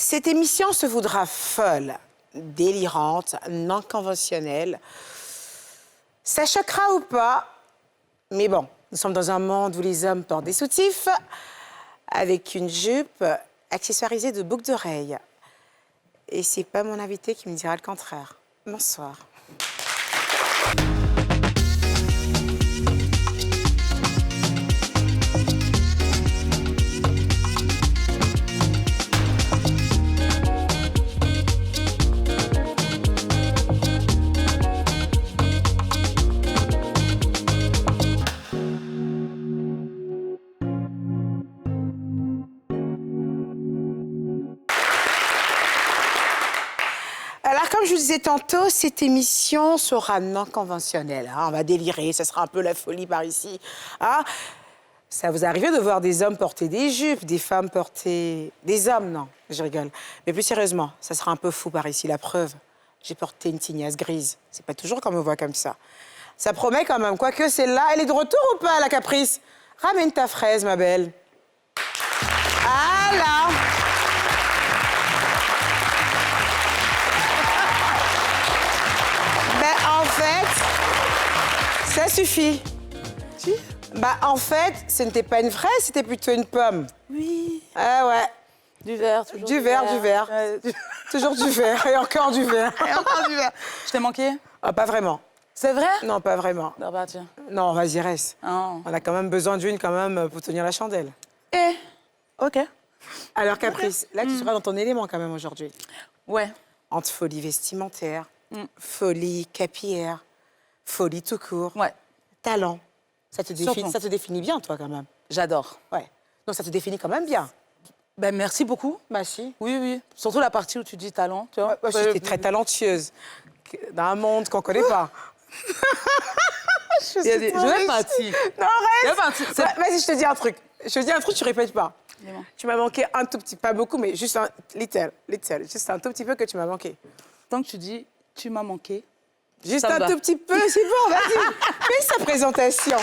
Cette émission se voudra folle, délirante, non conventionnelle. Ça choquera ou pas, mais bon, nous sommes dans un monde où les hommes portent des soutifs avec une jupe accessoirisée de boucles d'oreilles. Et c'est pas mon invité qui me dira le contraire. Bonsoir. Alors, comme je vous disais tantôt, cette émission sera non conventionnelle. Hein. On va délirer, ça sera un peu la folie par ici. Hein. Ça vous arrive de voir des hommes porter des jupes, des femmes porter... Des hommes, non, je rigole. Mais plus sérieusement, ça sera un peu fou par ici. La preuve, j'ai porté une tignasse grise. C'est pas toujours qu'on me voit comme ça. Ça promet quand même. Quoique celle-là, elle est de retour ou pas, la caprice? Ramène ta fraise, ma belle. Ah là! En fait, ça suffit. Si? En fait, ce n'était pas une fraise, c'était plutôt une pomme. Oui. Ah ouais. Du verre, toujours du verre. Toujours du verre, et encore du verre. Et encore du verre. Je t'ai manqué? Ah, pas vraiment. C'est vrai? Non, pas vraiment. Non, bah tiens. Non, vas-y, reste. Oh. On a quand même besoin d'une quand même pour tenir la chandelle. Ok. Alors, Caprice, là, tu seras dans ton élément quand même aujourd'hui. Ouais. Entre folie vestimentaire, folie capillaire, folie tout court. Ouais. Talent. Ça te définit bien, toi, quand même. J'adore. Ouais. Donc, ça te définit quand même bien. Ben, merci beaucoup. Bah, si. Oui, oui. Surtout la partie où tu dis talent, tu vois. Moi, j'étais très talentueuse. Dans un monde qu'on connaît pas. Je vais partir. Non, reste. Vas-y, je te dis un truc. Je te dis un truc, tu répètes pas. Tu m'as manqué un tout petit, pas beaucoup, mais juste un little. Juste un tout petit peu que tu m'as manqué. Tant que tu dis, tu m'as manqué. Juste un tout petit peu, c'est bon, vas-y. Fais sa présentation.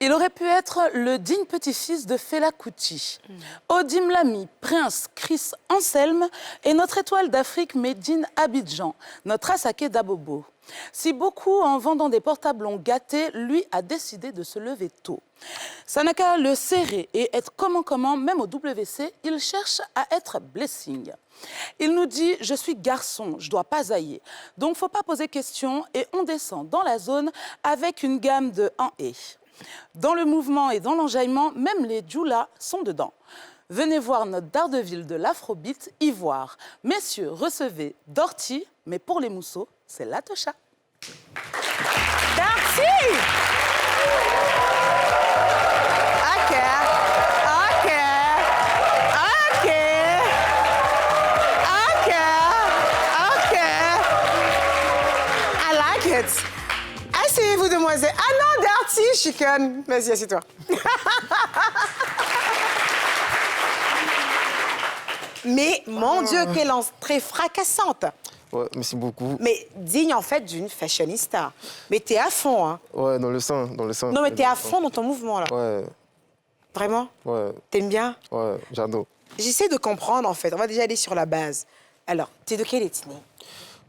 Il aurait pu être le digne petit-fils de Fela Kuti. Odim Lamy, Prince, Chris Anselme et notre étoile d'Afrique Médine Abidjan, notre Asaké Dabobo. Si beaucoup, en vendant des portables, l'ont gâté, lui a décidé de se lever tôt. Ça n'a qu'à le serrer et être comment, même au WC, il cherche à être blessing. Il nous dit « Je suis garçon, je dois pas haïr. Donc, faut pas poser question et on descend dans la zone avec une gamme de 1 et. Dans le mouvement et dans l'enjaillement, même les djoulas sont dedans. Venez voir notre Daredevil de l'Afrobeat, Ivoire. Messieurs, recevez Dorty, mais pour les mousseaux, c'est Latosha. Dorty! OK. I like it. Asseyez-vous, demoiselle. Ah non, Dorty, chicken. Vas-y, assieds-toi. Mais, mon Dieu, quelle entrée fracassante. Ouais, merci beaucoup. Mais digne, en fait, d'une fashionista. Mais t'es à fond, hein. Ouais, dans le sang. Non, mais t'es à fond dans ton mouvement, là. Ouais. Vraiment? Ouais. T'aimes bien? Ouais, j'adore. J'essaie de comprendre, en fait. On va déjà aller sur la base. Alors, t'es de quelle ethnie?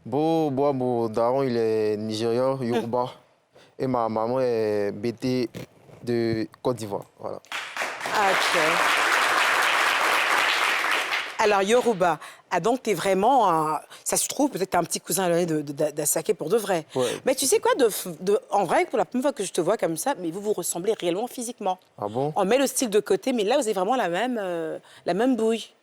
Daron, il est nigérian, Yoruba. Et ma maman est BT de Côte d'Ivoire. Voilà. OK. Alors, Yoruba. Ah, donc, t'es vraiment... Ça se trouve, peut-être t'es un petit cousin éloigné d'Asaké pour de vrai. Ouais. Mais tu sais quoi, en vrai, pour la première fois que je te vois comme ça, mais vous ressemblez réellement physiquement. Ah bon? On met le style de côté, mais là, vous avez vraiment la même bouille.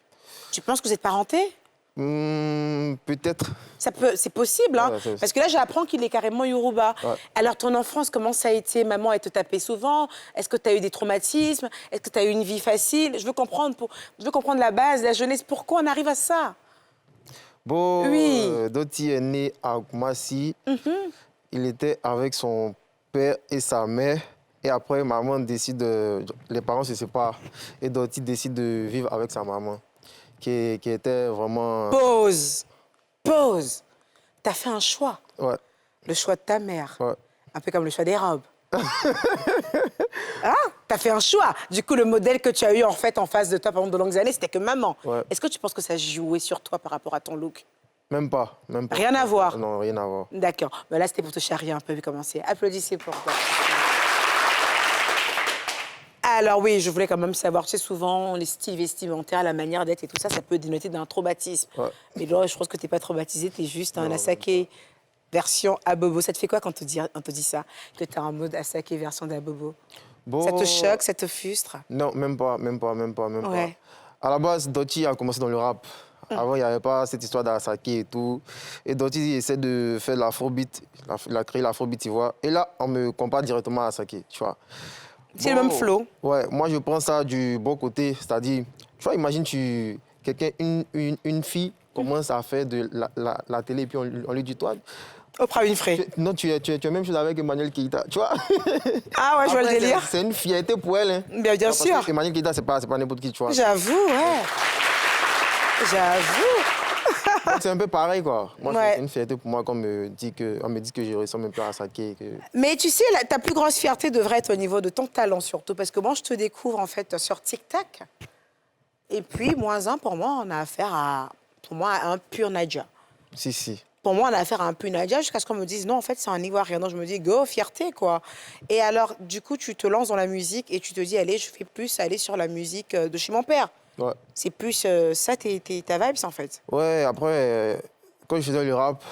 Tu penses que vous êtes parentés? Peut-être. C'est possible, hein? Ouais, Parce que là, j'apprends qu'il est carrément Yoruba. Ouais. Alors, ton enfance, comment ça a été? Maman, elle te tapait souvent? Est-ce que tu as eu des traumatismes? Est-ce que tu as eu une vie facile? Je veux comprendre la base, la jeunesse. Pourquoi on arrive à ça? Oui. Doti est né à Kumasi. Il était avec son père et sa mère. Et après, maman décide les parents se séparent. Et Doti décide de vivre avec sa maman, qui était vraiment... Pause. T'as fait un choix. Ouais. Le choix de ta mère. Ouais. Un peu comme le choix des robes. Hein? T'as fait un choix. Du coup, le modèle que tu as eu en fait en face de toi pendant de longues années, c'était que maman. Ouais. Est-ce que tu penses que ça jouait sur toi par rapport à ton look? Même pas, même pas. Rien à voir. Non, rien à voir. D'accord. Mais là, c'était pour te charrier un peu, vu comment c'est. Applaudissez pour toi. Alors oui, je voulais quand même savoir, tu sais, souvent, les styles vestimentaires, la manière d'être et tout ça, ça peut dénoter d'un traumatisme. Ouais. Mais là, je pense que t'es pas traumatisé, t'es juste un Asaké version Abobo. Ça te fait quoi quand on te dit ça, que t'as un mode Asaké version d'Abobo? Bon, Ça te choque, ça te frustre? Non, même pas. Ouais. À la base, Doty a commencé dans le rap. Avant, il n'y avait pas cette histoire d'Asaké et tout. Et Doty essaie de faire de l'afrobeat. Il a créé l'afrobeat, tu vois. Et là, on me compare directement à Asaké, tu vois. C'est le même flow. Ouais, moi, je prends ça du bon côté. C'est-à-dire, tu vois, imagine, une fille commence à faire de la télé et puis on lui dit, toi... Oprah Winfrey. Non, tu es même chose avec Emmanuel Keïta, tu vois. Ah ouais, je vois le Après, délire. C'est une fierté pour elle. Hein. Bien Parce sûr. que Emmanuel Keïta, c'est pas n'importe qui, tu vois. J'avoue, ouais. J'avoue. Donc, c'est un peu pareil, quoi. Moi, Ouais. c'est une fierté pour moi qu'on me dit que je ressemble un peu à Saké. Mais tu sais, ta plus grosse fierté devrait être au niveau de ton talent surtout. Parce que moi, je te découvre en fait sur TikTok. Et puis, -1, pour moi, on a affaire à un pur Naija. Si. Pour moi, on a affaire à un pur Naija jusqu'à ce qu'on me dise non, en fait, c'est un Ivoirien. Donc, je me dis, go, fierté, quoi. Et alors, du coup, tu te lances dans la musique et tu te dis, allez, je fais plus aller sur la musique de chez mon père. Ouais. C'est plus ça, ta vibes, en fait. Ouais, après, quand je faisais le rap,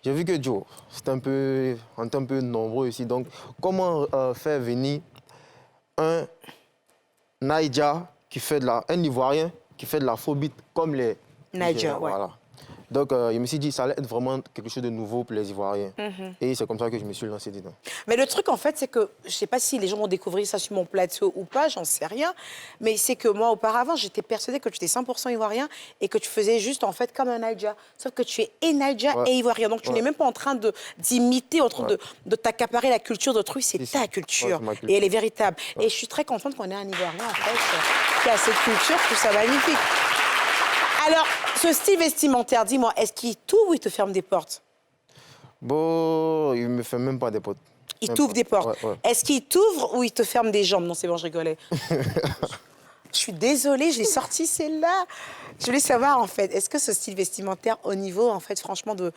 j'ai vu que Joe, on était un peu nombreux ici. Donc, comment faire venir un Naija un Ivoirien qui fait de l'afrobeat comme les Naija, Nigériens, ouais. voilà. Donc, je me suis dit, ça allait être vraiment quelque chose de nouveau pour les Ivoiriens. Et c'est comme ça que je me suis lancé dedans. Mais le truc, en fait, c'est que, je sais pas si les gens vont découvrir ça sur mon plateau ou pas, j'en sais rien, mais c'est que moi, auparavant, j'étais persuadée que tu étais 100% ivoirien et que tu faisais juste, en fait, comme un Naija. Sauf que tu es et Naija Ouais. et ivoirien. Donc, tu Ouais. n'es même pas en train d'imiter, en train Ouais. de t'accaparer la culture d'autrui, c'est Si, ta si. culture. Ouais, c'est ma culture. Et elle est véritable. Et je suis très contente qu'on ait un ivoirien, en fait, qui a cette culture, je trouve ça magnifique. Alors, ce style vestimentaire, dis-moi, est-ce qu'il t'ouvre ou il te ferme des portes? Bon, il me fait même pas des potes. Il Même t'ouvre pas. des portes. Ouais. Est-ce qu'il t'ouvre ou il te ferme des jambes? Non, c'est bon, je rigolais. Je suis désolée, je l'ai sorti celle-là. Je voulais savoir, en fait, est-ce que ce style vestimentaire, au niveau, en fait, franchement, de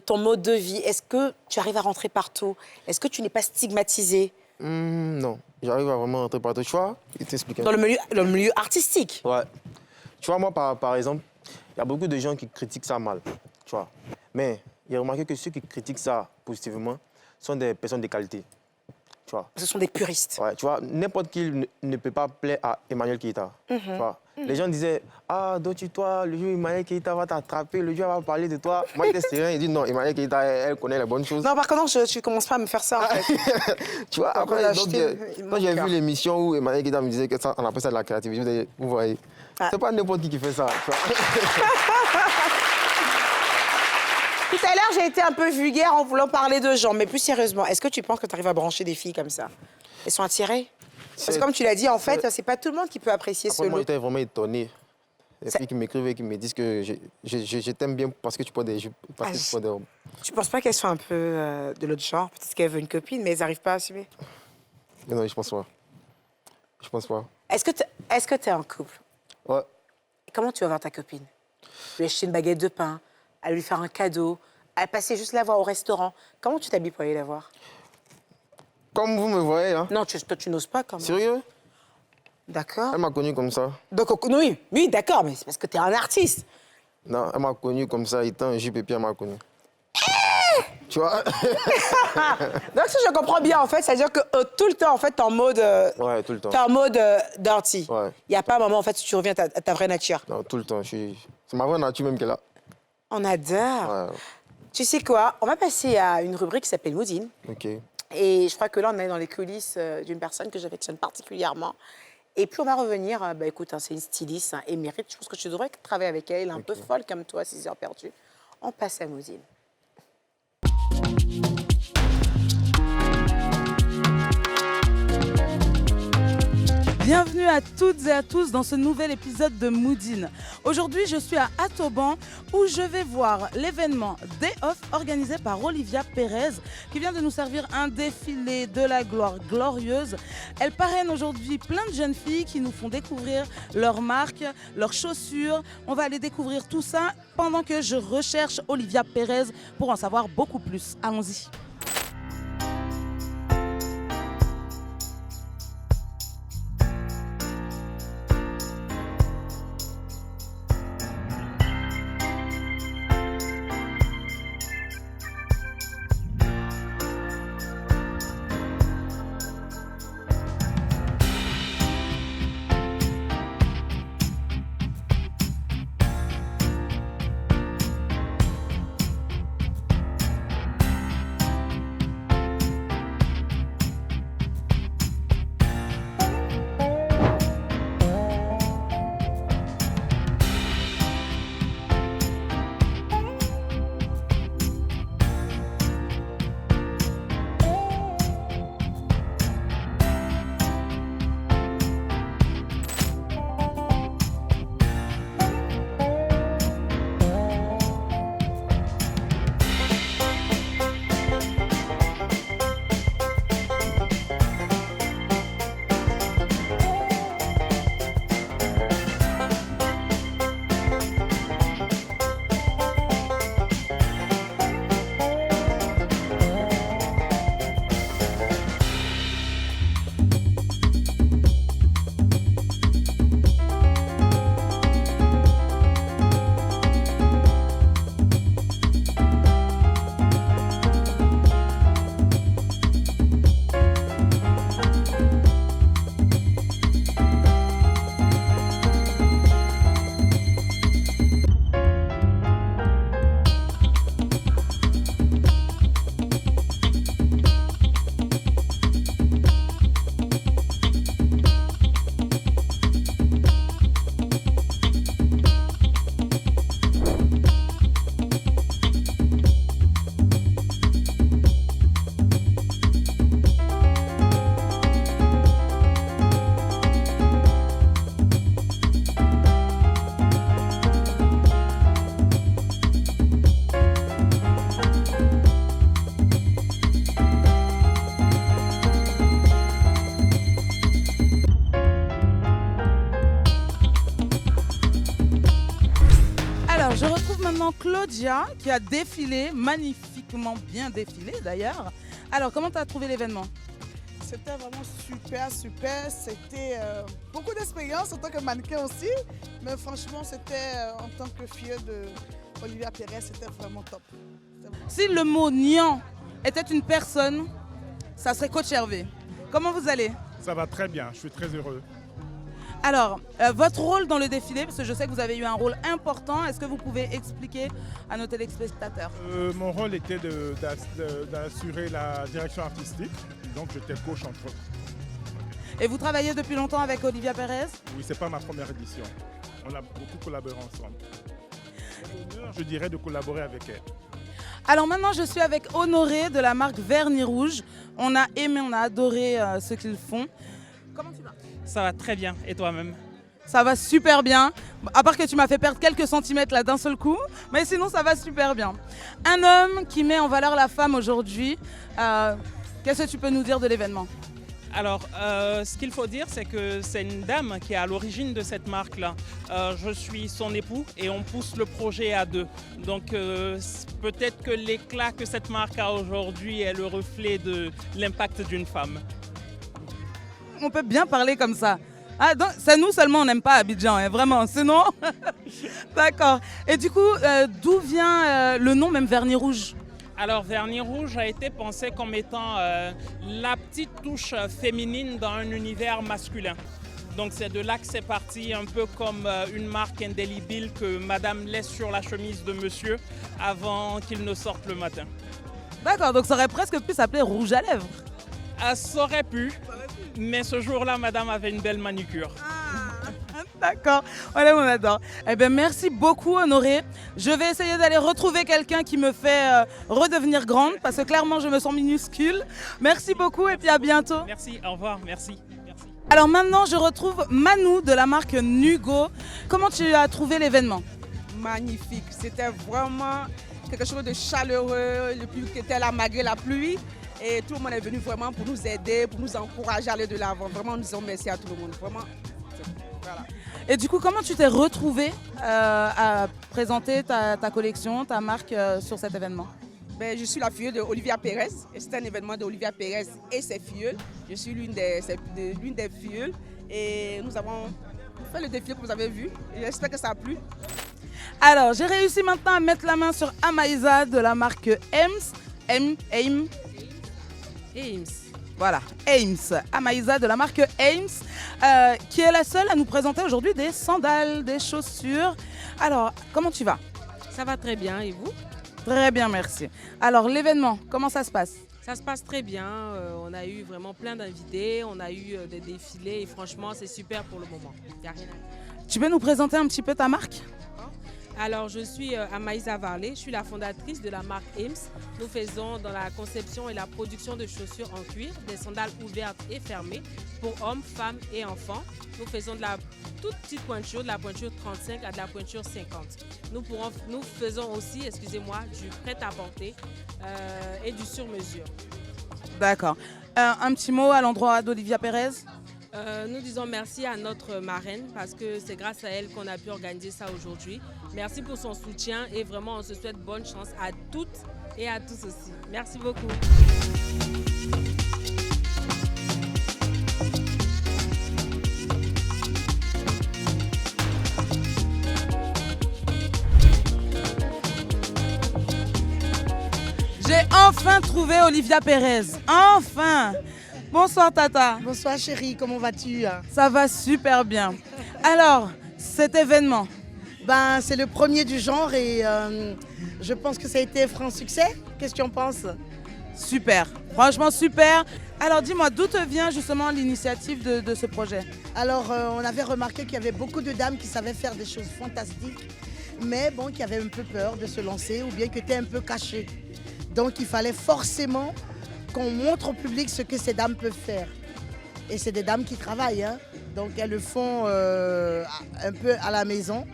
ton mode de vie, est-ce que tu arrives à rentrer partout? Est-ce que tu n'es pas stigmatisé Non, j'arrive à vraiment rentrer partout. Tu vois, il t'explique. dans le milieu artistique? Ouais. Tu vois, moi, par exemple, il y a beaucoup de gens qui critiquent ça mal, tu vois. Mais j'ai remarqué que ceux qui critiquent ça positivement sont des personnes de qualité, tu vois. Ce sont des puristes. Ouais, tu vois, n'importe qui ne peut pas plaire à Emmanuel Keïta, tu vois. Les gens disaient, ah, Doty, toi, le jour où Emmanuel Keïta va t'attraper, le jour où elle va parler de toi. Moi, j'étais serein, il dit, non, Emmanuel Keïta, elle connaît les bonnes choses. Non, par contre, tu ne commences pas à me faire ça, en fait. Tu vois, T'as après, encore donc, acheté quand j'ai mon vu l'émission où Emmanuel Keïta me disait que ça, on appelle ça de la créativité, je me disais, vous voyez, Ah. c'est pas n'importe qui fait ça, tu vois. Tout à l'heure, j'ai été un peu vulgaire en voulant parler de gens, mais plus sérieusement, est-ce que tu penses que tu arrives à brancher des filles comme ça? Elles sont attirées? Parce que comme tu l'as dit, en fait, c'est pas tout le monde qui peut apprécier ce Après, moi, look. j'étais vraiment étonné. Les filles qui m'écrivent et qui me disent que je t'aime bien parce que tu portes des jupes, parce que tu portes des robes. Tu penses pas qu'elles sont un peu de l'autre genre? Peut-être qu'elles veulent une copine, mais elles n'arrivent pas à assumer. Non, je pense pas. Je pense pas. Est-ce que tu es en couple? Ouais. Comment tu vas voir ta copine? Lui acheter une baguette de pain, à lui faire un cadeau, à passer juste la voir au restaurant. Comment tu t'habilles pour aller la voir? Comme vous me voyez, hein. Non, toi, tu n'oses pas quand même. Sérieux? D'accord. Elle m'a connu comme ça. Donc, oui, d'accord, mais c'est parce que tu es un artiste. Non, elle m'a connu comme ça, étant un jupe et puis elle m'a connu. Tu vois? Donc, si je comprends bien, en fait, c'est-à-dire que tout le temps, en fait, t'es en mode... Ouais, tout le temps. T'es en mode dirty. Ouais. Il n'y a pas un moment, en fait, où tu reviens à ta vraie nature. Non, tout le temps. C'est ma vraie nature même qu'elle a. On adore. Ouais. Tu sais quoi? On va passer à une rubrique qui s'appelle Moudine. Ok. Et je crois que là, on est dans les coulisses d'une personne que j'affectionne particulièrement. Et puis, on va revenir... écoute, hein, c'est une styliste émérite. Je pense que tu devrais travailler avec elle. Elle est un peu folle comme toi, 6 heures perdues. On passe à Moudine. Bienvenue à toutes et à tous dans ce nouvel épisode de Moodin. Aujourd'hui, je suis à Atoban où je vais voir l'événement Day Off organisé par Olivia Pérez qui vient de nous servir un défilé de la gloire glorieuse. Elle parraine aujourd'hui plein de jeunes filles qui nous font découvrir leurs marques, leurs chaussures. On va aller découvrir tout ça pendant que je recherche Olivia Pérez pour en savoir beaucoup plus. Allons-y. Je retrouve maintenant Claudia qui a défilé, magnifiquement bien défilé d'ailleurs. Alors, comment tu as trouvé l'événement? C'était vraiment super. C'était beaucoup d'expérience en tant que mannequin aussi. Mais franchement, c'était en tant que fille de Olivia Pérez, c'était vraiment top. Si le mot Nian était une personne, ça serait Coach Hervé. Comment vous allez? Ça va très bien, je suis très heureux. Alors, votre rôle dans le défilé, parce que je sais que vous avez eu un rôle important, est-ce que vous pouvez expliquer à nos téléspectateurs? Mon rôle était d'assurer la direction artistique, donc j'étais coach entre autres. Et vous travaillez depuis longtemps avec Olivia Pérez? Oui, c'est pas ma première édition. On a beaucoup collaboré ensemble. J'ai l'honneur, je dirais, de collaborer avec elle. Alors maintenant, je suis avec Honoré de la marque Vernis Rouge. On a aimé, on a adoré ce qu'ils font. Comment tu vas? Ça va très bien. Et toi-même? Ça va super bien. À part que tu m'as fait perdre quelques centimètres là d'un seul coup. Mais sinon, ça va super bien. Un homme qui met en valeur la femme aujourd'hui. Qu'est-ce que tu peux nous dire de l'événement? Alors, ce qu'il faut dire, c'est que c'est une dame qui est à l'origine de cette marque-là. Je suis son époux et on pousse le projet à deux. Donc, peut-être que l'éclat que cette marque a aujourd'hui est le reflet de l'impact d'une femme. On peut bien parler comme ça. Ah, c'est nous seulement, on n'aime pas Abidjan, hein, vraiment. Sinon, d'accord. Et du coup, d'où vient le nom même Vernis Rouge? Alors, Vernis Rouge a été pensé comme étant la petite touche féminine dans un univers masculin. Donc, c'est de là que c'est parti, un peu comme une marque indélébile que madame laisse sur la chemise de monsieur avant qu'il ne sorte le matin. D'accord, donc ça aurait presque pu s'appeler Rouge à lèvres. Ça aurait pu, mais ce jour-là, madame avait une belle manucure. D'accord, voilà, on adore. Eh bien, merci beaucoup, Honoré. Je vais essayer d'aller retrouver quelqu'un qui me fait redevenir grande, parce que clairement, je me sens minuscule. Merci beaucoup et puis à bientôt. Merci, au revoir, merci. Merci. Alors maintenant, je retrouve Manou de la marque Nugo. Comment tu as trouvé l'événement? Magnifique, c'était vraiment quelque chose de chaleureux, le public était là malgré la pluie et tout le monde est venu vraiment pour nous aider, pour nous encourager à aller de l'avant. Vraiment, nous disons merci à tout le monde. Vraiment, voilà. Et du coup, comment tu t'es retrouvée à présenter ta collection, ta marque sur cet événement? Ben, je suis la filleule d'Olivia Pérez et c'est un événement d'Olivia Pérez et ses filleuls. Je suis l'une des filleules et nous avons fait le défilé que vous avez vu et j'espère que ça a plu. Alors, j'ai réussi maintenant à mettre la main sur Amaïsa de la marque Ames. Voilà, Ames. Amaïsa de la marque Ames, qui est la seule à nous présenter aujourd'hui des sandales, des chaussures. Alors, comment tu vas? Ça va très bien, et vous? Très bien, merci. Alors, l'événement, comment ça se passe? Ça se passe très bien. On a eu vraiment plein d'invités, on a eu des défilés et franchement, c'est super pour le moment. Y a rien à dire. Tu peux nous présenter un petit peu ta marque? Alors, je suis Amaïsa Varley, je suis la fondatrice de la marque Ames. Nous faisons dans la conception et la production de chaussures en cuir, des sandales ouvertes et fermées pour hommes, femmes et enfants. Nous faisons de la toute petite pointure, de la pointure 35 à de la pointure 50. Nous faisons aussi, excusez-moi, du prêt-à-porter et du sur-mesure. D'accord. Un petit mot à l'endroit d'Olivia Pérez? Nous disons merci à notre marraine parce que c'est grâce à elle qu'on a pu organiser ça aujourd'hui. Merci pour son soutien et vraiment on se souhaite bonne chance à toutes et à tous aussi. Merci beaucoup. J'ai enfin trouvé Olivia Pérez. Enfin! Bonsoir Tata. Bonsoir chérie, comment vas-tu? Ça va super bien. Alors, cet événement? C'est le premier du genre et je pense que ça a été un franc succès. Qu'est-ce que tu en penses? Super, franchement super. Alors dis-moi, d'où te vient justement l'initiative de ce projet? Alors on avait remarqué qu'il y avait beaucoup de dames qui savaient faire des choses fantastiques, mais bon, qui avaient un peu peur de se lancer ou bien qui étaient un peu cachées. Donc il fallait forcément qu'on montre au public ce que ces dames peuvent faire. Et c'est des dames qui travaillent, hein. Donc elles le font un peu à la maison.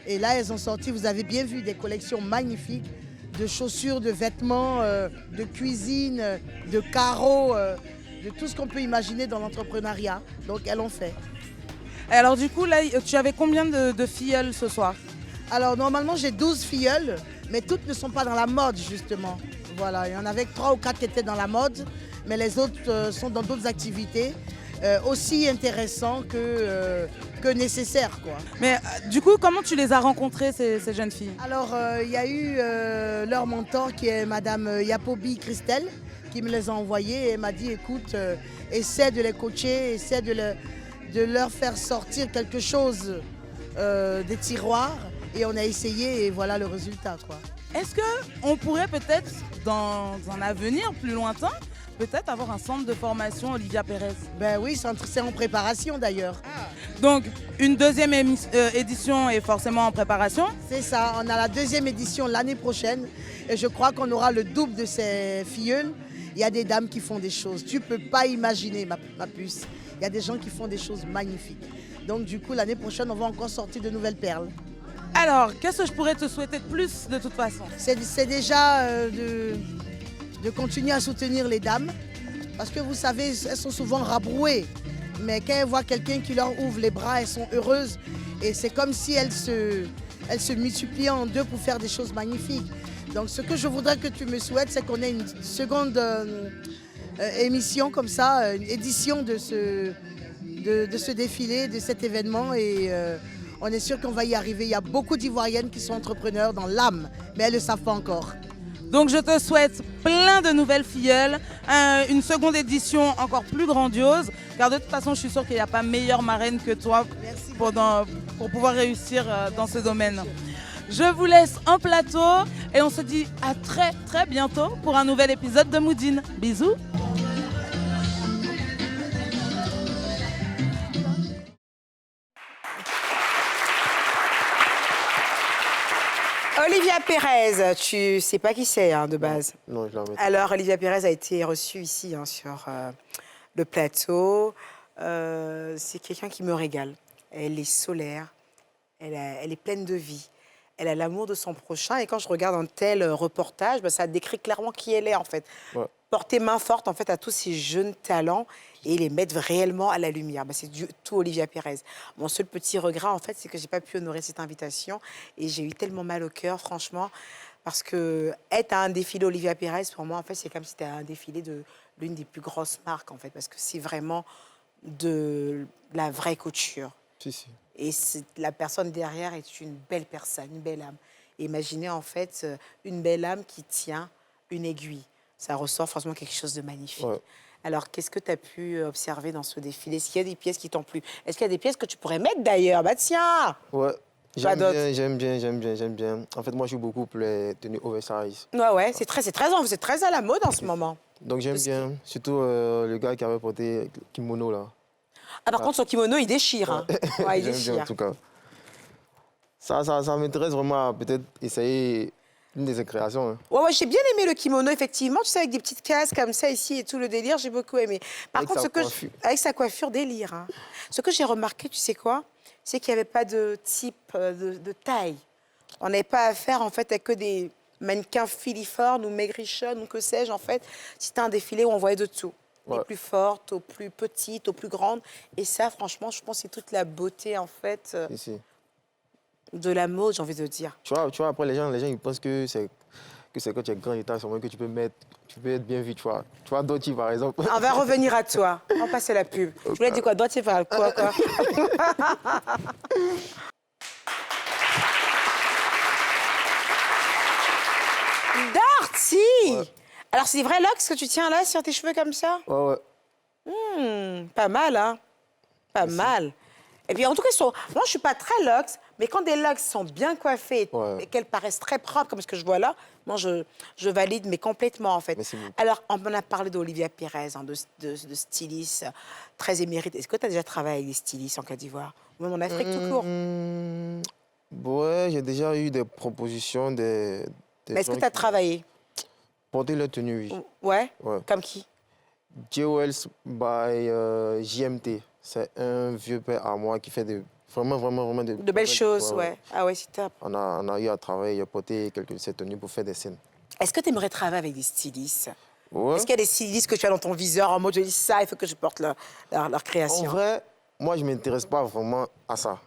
Et là, elles ont sorti, vous avez bien vu, des collections magnifiques de chaussures, de vêtements, de cuisine, de carreaux, de tout ce qu'on peut imaginer dans l'entrepreneuriat. Donc elles l'ont fait. Et alors du coup, là, tu avais combien de filleuls ce soir? Alors normalement, j'ai 12 filleuls, mais toutes ne sont pas dans la mode justement. Voilà, il y en avait 3 ou 4 qui étaient dans la mode, mais les autres sont dans d'autres activités. Aussi intéressants que nécessaires, quoi. Mais du coup, comment tu les as rencontrées, ces jeunes filles? Alors, il y a eu leur mentor qui est Madame Yapobi Christelle, qui me les a envoyées et m'a dit, écoute, essaie de les coacher, essaie de leur faire sortir quelque chose des tiroirs. Et on a essayé et voilà le résultat, quoi. Est-ce qu'on pourrait peut-être, dans un avenir plus lointain, peut-être avoir un centre de formation Olivia Pérez? Ben oui, c'est en préparation d'ailleurs. Donc, une deuxième édition est forcément en préparation? C'est ça, on a la deuxième édition l'année prochaine et je crois qu'on aura le double de ces filleuls. Il y a des dames qui font des choses, tu ne peux pas imaginer ma puce. Il y a des gens qui font des choses magnifiques. Donc du coup, l'année prochaine, on va encore sortir de nouvelles perles. Alors, qu'est-ce que je pourrais te souhaiter de plus de toute façon? C'est déjà de continuer à soutenir les dames. Parce que vous savez, elles sont souvent rabrouées. Mais quand elles voient quelqu'un qui leur ouvre les bras, elles sont heureuses. Et c'est comme si elles se multipliaient en deux pour faire des choses magnifiques. Donc ce que je voudrais que tu me souhaites, c'est qu'on ait une seconde émission comme ça, une édition de ce défilé, de cet événement. Et on est sûr qu'on va y arriver. Il y a beaucoup d'Ivoiriennes qui sont entrepreneurs dans l'âme, mais elles ne le savent pas encore. Donc je te souhaite plein de nouvelles filleules, une seconde édition encore plus grandiose, car de toute façon je suis sûre qu'il n'y a pas meilleure marraine que toi pour pouvoir réussir dans ce domaine. Je vous laisse en plateau et on se dit à très très bientôt pour un nouvel épisode de Moudine. Bisous. Olivia Pérez, tu sais pas qui c'est de base? Non, je la mets. Alors, Olivia Pérez a été reçue ici sur le plateau. c'est quelqu'un qui me régale. Elle est solaire, elle est pleine de vie. Elle a l'amour de son prochain. Et quand je regarde un tel reportage, ça décrit clairement qui elle est, en fait. Ouais. Porter main forte, en fait, à tous ces jeunes talents et les mettre réellement à la lumière. C'est tout Olivia Pérez. Mon seul petit regret, en fait, c'est que je n'ai pas pu honorer cette invitation. Et j'ai eu tellement mal au cœur, franchement, parce que être à un défilé Olivia Pérez, pour moi, en fait, c'est comme si c'était un défilé de l'une des plus grosses marques, en fait, parce que c'est vraiment de la vraie couture. Si. Et la personne derrière est une belle personne, une belle âme. Imaginez en fait une belle âme qui tient une aiguille. Ça ressort franchement quelque chose de magnifique. Ouais. Alors, qu'est-ce que tu as pu observer dans ce défilé? Est-ce qu'il y a des pièces qui t'ont plu? Est-ce qu'il y a des pièces que tu pourrais mettre d'ailleurs? Tiens! Ouais, d'autres? j'aime bien. En fait, moi, je suis beaucoup pour les tenues oversize. Ouais, c'est très à la mode en ce moment. Donc, j'aime bien. Surtout le gars qui avait porté le kimono, là. Ah, par contre, son kimono, il déchire. Hein. Ouais, il J'aime déchire. bien, en tout cas. Ça m'intéresse vraiment à peut-être essayer une de ses créations. Hein. Ouais, j'ai bien aimé le kimono, effectivement. Tu sais, avec des petites cases comme ça ici et tout le délire, j'ai beaucoup aimé. Par Avec contre, sa coiffure. avec sa coiffure, délire. Hein. Ce que j'ai remarqué, tu sais quoi? C'est qu'il n'y avait pas de type de taille. On n'avait pas affaire, en fait, à que des mannequins filiformes ou maigrichonnes ou que sais-je, en fait. C'était un défilé où on voyait de tout. Ouais. Des plus fortes, aux plus petites, aux plus grandes. Et ça, franchement, je pense que c'est toute la beauté, en fait, Ici. de la mode, j'ai envie de dire. Tu vois, après, les gens ils pensent que c'est quand tu es grand et t'as sûrement que tu peux être bien vu, tu vois. Tu vois, Doty, par exemple. On va revenir à toi. On va passer la pub. Je voulais dire quoi? Doty, par quoi? Darty! Ouais. Alors, c'est des vrais locks que tu tiens là sur tes cheveux comme ça? Ouais. Pas mal, hein? Pas mal. Et puis, en tout cas, moi, je ne suis pas très locks, mais quand des locks sont bien coiffés Ouais. et qu'elles paraissent très propres, comme ce que je vois là, moi, je valide, mais complètement, en fait. Merci beaucoup. Alors, on en a parlé d'Olivia Pérez, hein, de styliste très émérite. Est-ce que tu as déjà travaillé avec des stylistes en Côte d'Ivoire? Ou même en Afrique tout court? Ouais, j'ai déjà eu des propositions Mais est-ce que tu as travaillé? Porter leur tenue, oui. Ouais? Ouais. Comme qui? Jewels by JMT. C'est un vieux père à moi qui fait vraiment De belles choses, ouais. Ah ouais, c'est top. On a eu à travailler, porter quelques de ces tenues pour faire des scènes. Est-ce que tu aimerais travailler avec des stylistes? Ouais. Est-ce qu'il y a des stylistes que tu as dans ton viseur en mode je dis ça, il faut que je porte leur création? En vrai, moi, je ne m'intéresse pas vraiment à ça.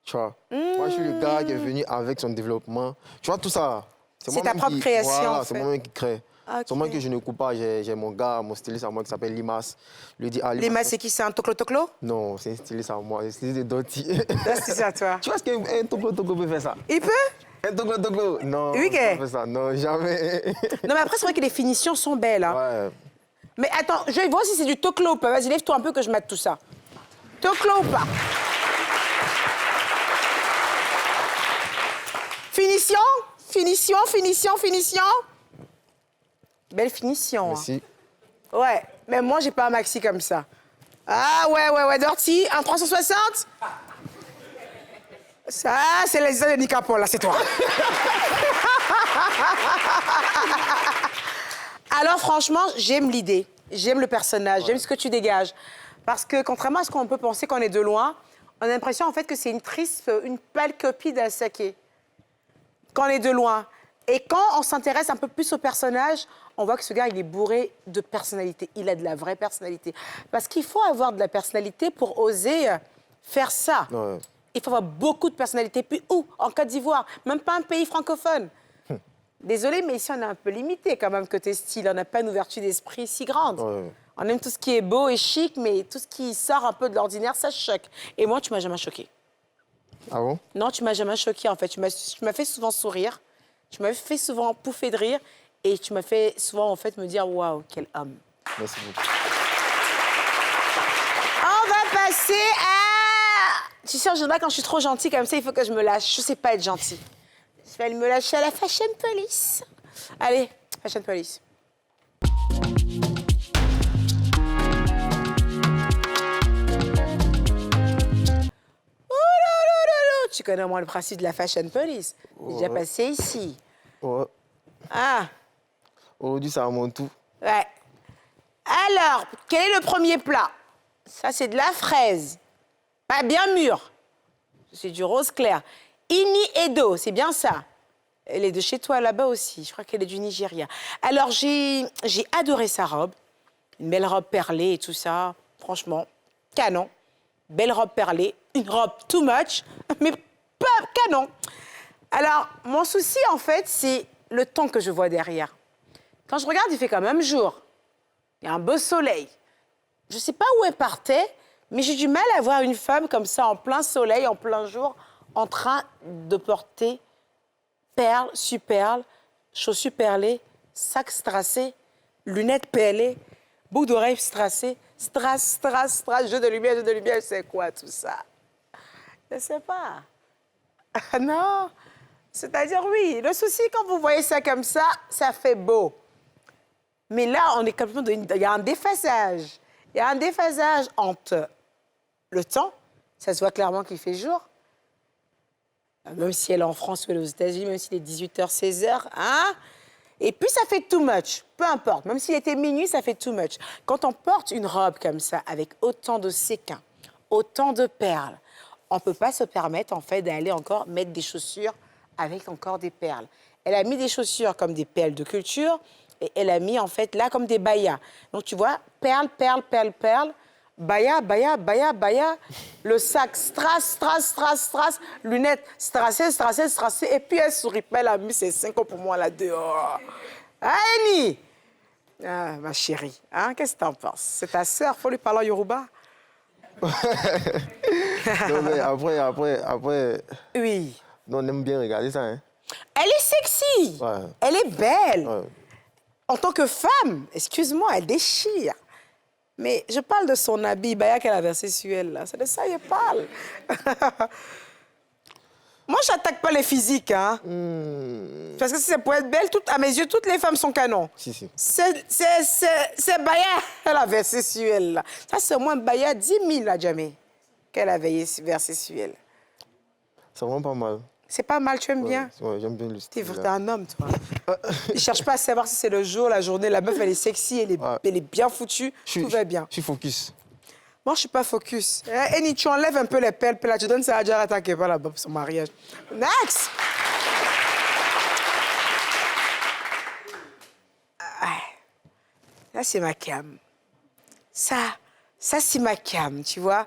Tu vois? Moi, je suis le gars qui est venu avec son développement. Tu vois, tout ça. C'est moi-même ta propre création, Voilà, en c'est fait. moi-même qui crée. Ok. C'est moi que je ne coupe pas. J'ai mon gars, mon styliste à moi qui s'appelle Limas. Je lui dis, ah, Limas, c'est qui? C'est un toclo-toclo? Non, c'est un styliste à moi. C'est un styliste de Doty. Là, c'est ça, toi. Tu vois ce qu'un toclo peut faire ça? Il peut? Un toclo? Non, Oui, il peut pas faire ça. Non, jamais. Non, mais après, c'est vrai que les finitions sont belles. Hein. Ouais. Mais attends, je vais voir si c'est du toclo ou pas. Vas-y, lève-toi un peu que je mate tout ça. Toclo ou pas? Finition? Finition? Belle finition. Merci. Hein. Ouais, mais moi, j'ai pas un maxi comme ça. Ah ouais, Dorty, un 360? Ça, c'est les handicapés, là, c'est toi. Alors, franchement, j'aime l'idée. J'aime le personnage, j'aime ce que tu dégages. Parce que, contrairement à ce qu'on peut penser quand on est de loin, on a l'impression, en fait, que c'est une pâle copie d'Asake. Quand on est de loin. Et quand on s'intéresse un peu plus au personnage, on voit que ce gars, il est bourré de personnalité. Il a de la vraie personnalité. Parce qu'il faut avoir de la personnalité pour oser faire ça. Ouais. Il faut avoir beaucoup de personnalité. Puis où? En Côte d'Ivoire. Même pas un pays francophone. Désolée, mais ici, on est un peu limité quand même côté style. On n'a pas une ouverture d'esprit si grande. Ouais. On aime tout ce qui est beau et chic, mais tout ce qui sort un peu de l'ordinaire, ça choque. Et moi, tu m'as jamais choquée. Ah bon? Non, tu m'as jamais choquée, en fait. Tu m'as fait souvent sourire. Tu m'as fait souvent pouffer de rire. Et tu m'as fait souvent, en fait, me dire « Waouh, quel homme !» Merci beaucoup. On va passer à... Tu sais, en général, quand je suis trop gentille comme ça, il faut que je me lâche. Je sais pas être gentille. Je vais aller me lâcher à la Fashion Police. Allez, Fashion Police. Tu connais au moins le principe de la Fashion Police. J'ai déjà passé ici. Ouais. Ah, Aujourd'hui, ça remonte tout. ouais. Alors, quel est le premier plat? Ça, c'est de la fraise. Pas bien mûr. C'est du rose clair. Ini Edo, c'est bien ça. Elle est de chez toi là-bas aussi. Je crois qu'elle est du Nigeria. Alors, j'ai adoré sa robe. Une belle robe perlée et tout ça. Franchement, canon. Belle robe perlée. Une robe too much, mais pas canon. Alors, mon souci, en fait, c'est le temps que je vois derrière. Quand je regarde, il fait quand même jour. Il y a un beau soleil. Je ne sais pas où elle partait, mais j'ai du mal à voir une femme comme ça, en plein soleil, en plein jour, en train de porter perles, superles, chaussures perlées, sac strassé, lunettes perlées, boucles d'oreilles strassées, strass, jeu de lumière, c'est quoi tout ça? Je ne sais pas. Ah non. C'est-à-dire, oui, le souci, quand vous voyez ça comme ça fait beau. Mais là, on est complètement... Il y a un déphasage. Il y a un déphasage entre le temps, ça se voit clairement qu'il fait jour, même si elle est en France ou elle est aux États-Unis, même s'il est 18h, 16h, hein? Et puis, ça fait too much, peu importe. Même s'il était minuit, ça fait too much. Quand on porte une robe comme ça, avec autant de séquins, autant de perles, on ne peut pas se permettre, en fait, d'aller encore mettre des chaussures avec encore des perles. Elle a mis des chaussures comme des perles de culture et elle a mis, en fait, là, comme des bayas. Donc, tu vois, perles, perles, perles, perles, baya, baya, baya, baya, le sac, strass, lunettes, strassées, et puis elle sourit pas, elle a mis ses 5 ans pour moi là dehors. Annie! Ah, ma chérie, hein, qu'est-ce que t'en penses? C'est ta sœur, faut lui parler en Yoruba? Non, mais après... Oui. Non, on aime bien regarder ça, hein. Elle est sexy. Ouais. Elle est belle. Ouais. En tant que femme, excuse-moi, elle déchire. Mais je parle de son habit, Baya qu'elle a versé sur elle, là. C'est de ça que je parle. Moi, je n'attaque pas les physiques, hein. Parce que si c'est pour être belle, à mes yeux, toutes les femmes sont canons. Si. C'est Baya qu'elle a versé sur elle, là. Ça, c'est au moins Baya 10 000, là, jamais, qu'elle a versé sur elle. C'est vraiment pas mal. C'est pas mal, tu aimes bien? Ouais, j'aime bien le style. T'es un homme, toi. Il cherche pas à savoir si c'est le jour, la journée. La meuf, elle est sexy, elle est bien foutue, tout va bien. Je suis focus. Moi, je suis pas focus. Annie, tu enlèves un peu les perles, puis là, tu donnes ça à Jarata qui est pas là-bas pour son mariage. Next! Là, c'est ma cam. Ça c'est ma cam, tu vois?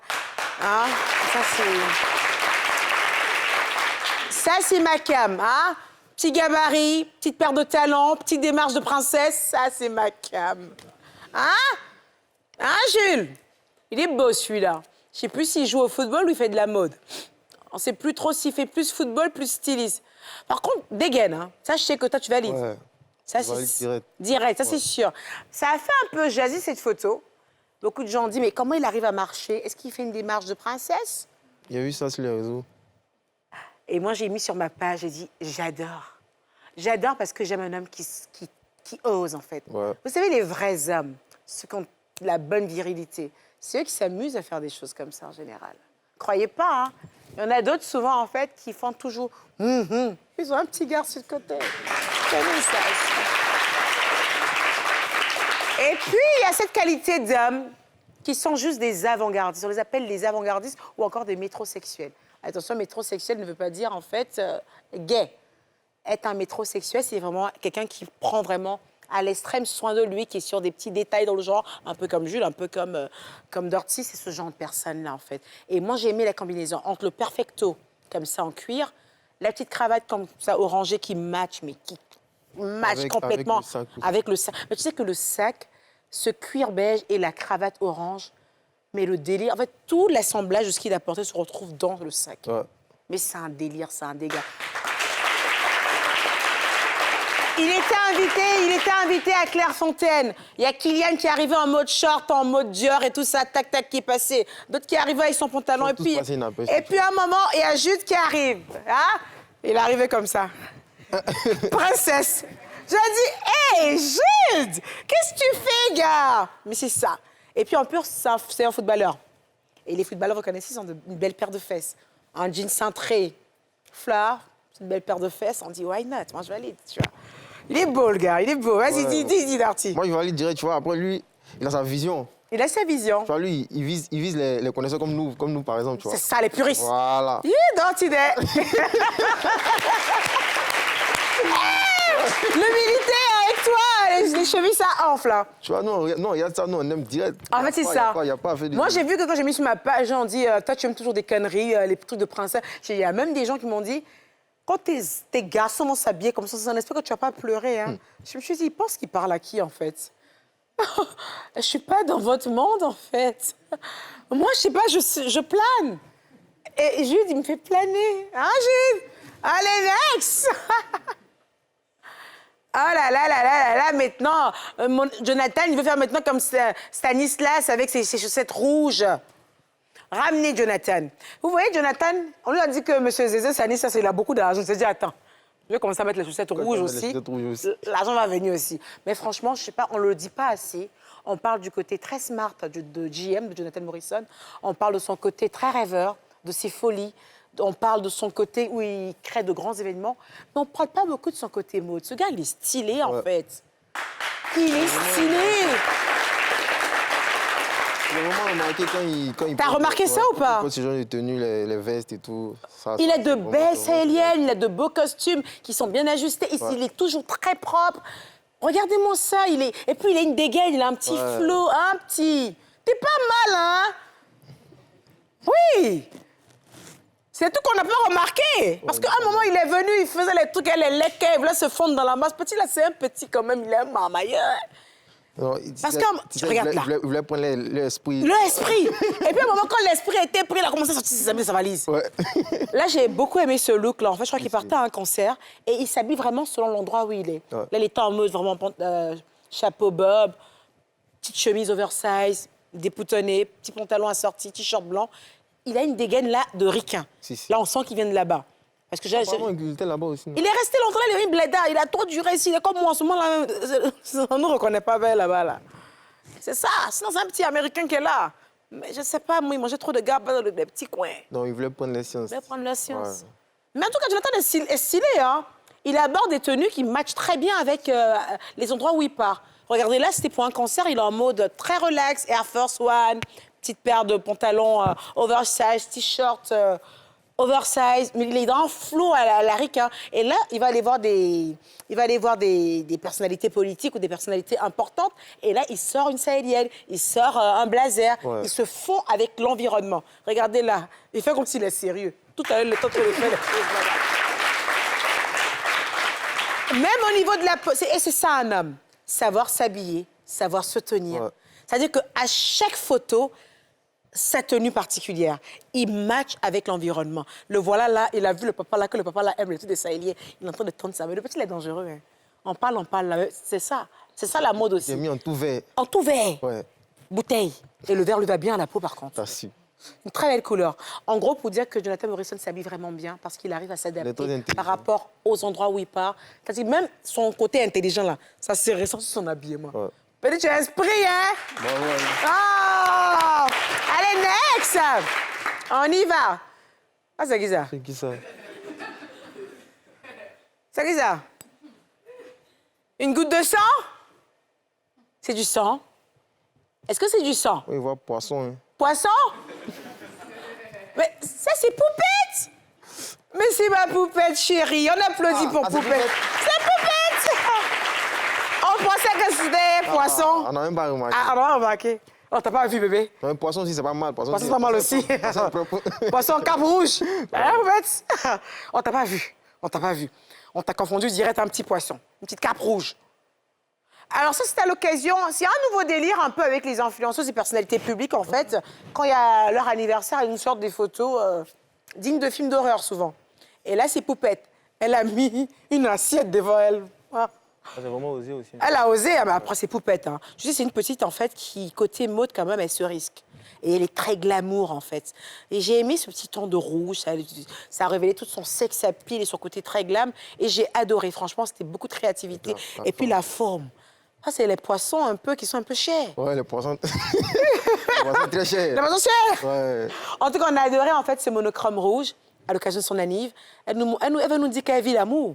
Hein? Ça, c'est ma cam, hein? Petit gabarit, petite paire de talons, petite démarche de princesse, ça, c'est ma cam. Hein? Hein, Jules? Il est beau, celui-là. Je sais plus s'il joue au football ou il fait de la mode. On sait plus trop s'il fait plus football, plus styliste. Par contre, dégaine, hein? Ça, je sais que toi, tu valides. Ouais. Ça, c'est direct, ça, c'est sûr. Ça a fait un peu jazzy, cette photo. Beaucoup de gens ont dit, mais comment il arrive à marcher? Est-ce qu'il fait une démarche de princesse? Il y a eu ça sur les réseaux. Et moi, j'ai mis sur ma page, j'ai dit, j'adore. J'adore parce que j'aime un homme qui ose, en fait. Ouais. Vous savez, les vrais hommes, ceux qui ont la bonne virilité, c'est eux qui s'amusent à faire des choses comme ça, en général. Croyez pas, hein. Il y en a d'autres, souvent, en fait, qui font toujours... Ils ont un petit garçon sur le côté. Tenez ça. Et puis, il y a cette qualité d'hommes qui sont juste des avant-gardistes. On les appelle les avant-gardistes ou encore des métrosexuels. Attention, métrosexuel ne veut pas dire, en fait, gay. Être un métrosexuel, c'est vraiment quelqu'un qui prend vraiment à l'extrême soin de lui, qui est sur des petits détails dans le genre, un peu comme Jules, un peu comme Dorothy, c'est ce genre de personne-là, en fait. Et moi, j'ai aimé la combinaison entre le perfecto, comme ça, en cuir, la petite cravate comme ça, orangée, qui match, mais qui match complètement avec le sac. Mais tu sais que le sac, ce cuir beige et la cravate orange, mais le délire, en fait, tout l'assemblage de ce qu'il a porté se retrouve dans le sac. Ouais. Mais c'est un délire, c'est un dégât. Il était invité à Clairefontaine. Il y a Kylian qui est arrivé en mode short, en mode Dior et tout ça, tac, qui est passé. D'autres qui arrivaient avec son pantalon. Et puis à un moment, il y a Jude qui arrive. Hein? Il est arrivé comme ça. Princesse. Je lui ai dit, hey, Jude, qu'est-ce que tu fais, gars? Mais c'est ça. Et puis en plus, c'est un footballeur. Et les footballeurs, vous connaissez, ils ont une belle paire de fesses. Un jean cintré, fleur, une belle paire de fesses. On dit, why not? Moi, je valide, tu vois. Il est beau, le gars, il est beau. Vas-y, dis, Darty. Moi, je valide direct, tu vois. Après, lui, il a sa vision. Il a sa vision. Tu vois, lui, il vise les connaisseurs comme nous, par exemple, tu vois. C'est ça, les puristes. Voilà. Don't you dare. Le militaire avec toi, les chevilles, ça enfle. Là. Tu vois, non, regarde ça, nous, on aime direct. En fait, c'est ça. Il n'y a pas à faire Moi, j'ai vu que quand j'ai mis sur ma page, on dit toi, tu aimes toujours des conneries, les trucs de princesse. Il y a même des gens qui m'ont dit quand tes garçons vont s'habiller comme ça, c'est un esprit que tu vas pas pleurer. Hein. Je me suis dit, ils pensent qu'ils parlent à qui, en fait? Je suis pas dans votre monde, en fait. Moi, je sais pas, je plane. Et Jude, il me fait planer. Hein, Jude? Allez, next. Oh là là là là là là, maintenant, Jonathan, il veut faire maintenant comme Stanislas avec ses chaussettes rouges. Ramenez Jonathan. Vous voyez, Jonathan, on lui a dit que M. Zézé Stanislas, il a beaucoup d'argent. Il s'est dit, attends, je vais commencer à mettre les chaussettes rouges aussi. L'argent va venir aussi. Mais franchement, je sais pas, on ne le dit pas assez. On parle du côté très smart de GM, de Jonathan Morrison. On parle de son côté très rêveur, de ses folies. On parle de son côté où il crée de grands événements. Mais on ne parle pas beaucoup de son côté mode. Ce gars, il est stylé, en fait. Il est stylé. J'ai vraiment remarqué quand il T'as remarqué ça ou pas? Quand ces gens, les tenues, les vestes et tout. Il a de belles sahéliennes, il a de beaux costumes qui sont bien ajustés. Ici, il est toujours très propre. Regardez-moi ça. Et puis, il a une dégaine, il a un petit flow, un petit... T'es pas mal, hein? Oui! C'est tout qu'on n'a pas remarqué. Parce qu'à un moment, il est venu, il faisait les trucs, les lequets, il voulait se fondre dans la masse. Petit, là, c'est un petit quand même, il est un marmailleur. Parce que, regarde là. Il voulait prendre l'esprit. L'esprit. Et puis, à un moment, quand l'esprit était pris, il a commencé à sortir ses habits de sa valise. Ouais. Là, j'ai beaucoup aimé ce look-là. En fait, je crois qu'il partait à un concert et il s'habille vraiment selon l'endroit où il est. Ouais. Là, il était en mode vraiment chapeau bob, petite chemise oversize, déboutonné, petit pantalon assorti, t-shirt blanc. Il a une dégaine là de ricain. Si. Là, on sent qu'il vient de là-bas. Parce que il était là-bas aussi. Il est resté longtemps là, il est blédard. Il a trop duré ici. Il est comme moi en ce moment là. On ne reconnaît pas bien là-bas là. C'est ça. Sinon, c'est un petit Américain qui est là. Mais je sais pas, moi, il mangeait trop de gars dans les petits coins. Non, il voulait prendre la science. Il voulait prendre la science. Ouais. Mais en tout cas, Jonathan est stylé, hein. Il aborde des tenues qui matchent très bien avec les endroits où il part. Regardez là, c'était pour un concert. Il est en mode très relax, Air Force One. Petite paire de pantalons oversize, t-shirt oversize, mais il est dans un flow à la ricain. Et là, il va aller voir des personnalités politiques ou des personnalités importantes. Et là, il sort une sahélienne, il sort un blazer. Ouais. Il se fond avec l'environnement. Regardez là, il fait comme s'il est sérieux. Tout à l'heure, le temps qu'il fait les choses là. Même au niveau de la... Et c'est ça un homme. Savoir s'habiller, savoir se tenir. Ouais. C'est-à-dire qu'à chaque photo, sa tenue particulière, il match avec l'environnement. Le voilà là, il a vu le papa là, que le papa là aime les trucs des Sahéliens. Il est en train de tendre ça. Mais le petit, il est dangereux. Hein. On parle là. C'est ça la mode aussi. Il est mis en tout verre. En tout verre. Ouais. Bouteille. Et le verre lui va bien à la peau, par contre. Merci. Une très belle couleur. En gros, pour dire que Jonathan Morrison s'habille vraiment bien parce qu'il arrive à s'adapter par rapport aux endroits où il part. C'est-à-dire même son côté intelligent, là, ça se ressent sur son habillement. Ouais. Petit, tu as esprit, hein? Bon, ouais. Oh! Allez, next! On y va. Ah, c'est qui ça? C'est qui ça? C'est qui ça? Une goutte de sang? C'est du sang? Est-ce que c'est du sang? Oui, voilà, poisson. Hein. Poisson? Mais ça, c'est Poupette! Mais c'est ma Poupette, chérie. On applaudit pour Poupette. C'est Poupette! On pensait que c'était poisson. On n'a même pas remarqué. Ah, on n'a pas remarqué. Oh, t'as pas vu, bébé? Non, poisson aussi, c'est pas mal. Poisson, c'est pas mal aussi. Poisson cap rouge. Hein, Poupette? On t'a pas vu. On t'a pas vu. On t'a confondu direct un petit poisson. Une petite cape rouge. Alors ça, c'est à l'occasion... C'est un nouveau délire un peu avec les influenceuses et personnalités publiques, en fait. Quand il y a leur anniversaire, ils nous sortent des photos dignes de films d'horreur, souvent. Et là, c'est Poupette. Elle a mis une assiette devant elle. Ah. Elle a vraiment osé aussi. Elle a osé, mais après, c'est Poupette. Hein. Je sais, c'est une petite, en fait, qui, côté mode, quand même, elle se risque. Et elle est très glamour, en fait. Et j'ai aimé ce petit ton de rouge. Ça a révélé tout son sex appeal et son côté très glam. Et j'ai adoré. Franchement, c'était beaucoup de créativité. Et puis la forme. Ah, c'est les poissons un peu qui sont un peu chers. Ouais, les poissons. Les poissons très chers. Les poissons chers. Ouais. En tout cas, on a adoré, en fait, ce monochrome rouge à l'occasion de son anniv. Elle va nous dire qu'elle vit l'amour.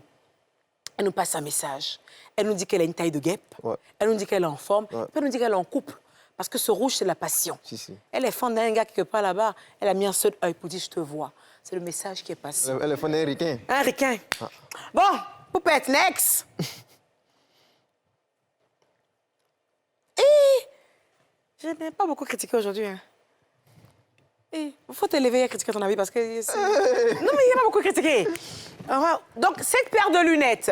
Elle nous passe un message. Elle nous dit qu'elle a une taille de guêpe. Ouais. Elle nous dit qu'elle est en forme. Ouais. Puis elle nous dit qu'elle est en couple. Parce que ce rouge, c'est la passion. Si, si. Elle est fan d'un gars quelque part là-bas. Elle a mis un seul œil pour dire « je te vois ». C'est le message qui est passé. Elle est fan d'un ricain. Un ricain. Bon, poupette, next. Je n'ai pas beaucoup critiqué aujourd'hui. Hein. Il faut te lever et critiquer ton avis parce que... Non, mais il n'y a pas beaucoup critiqué. Donc, cette paire de lunettes,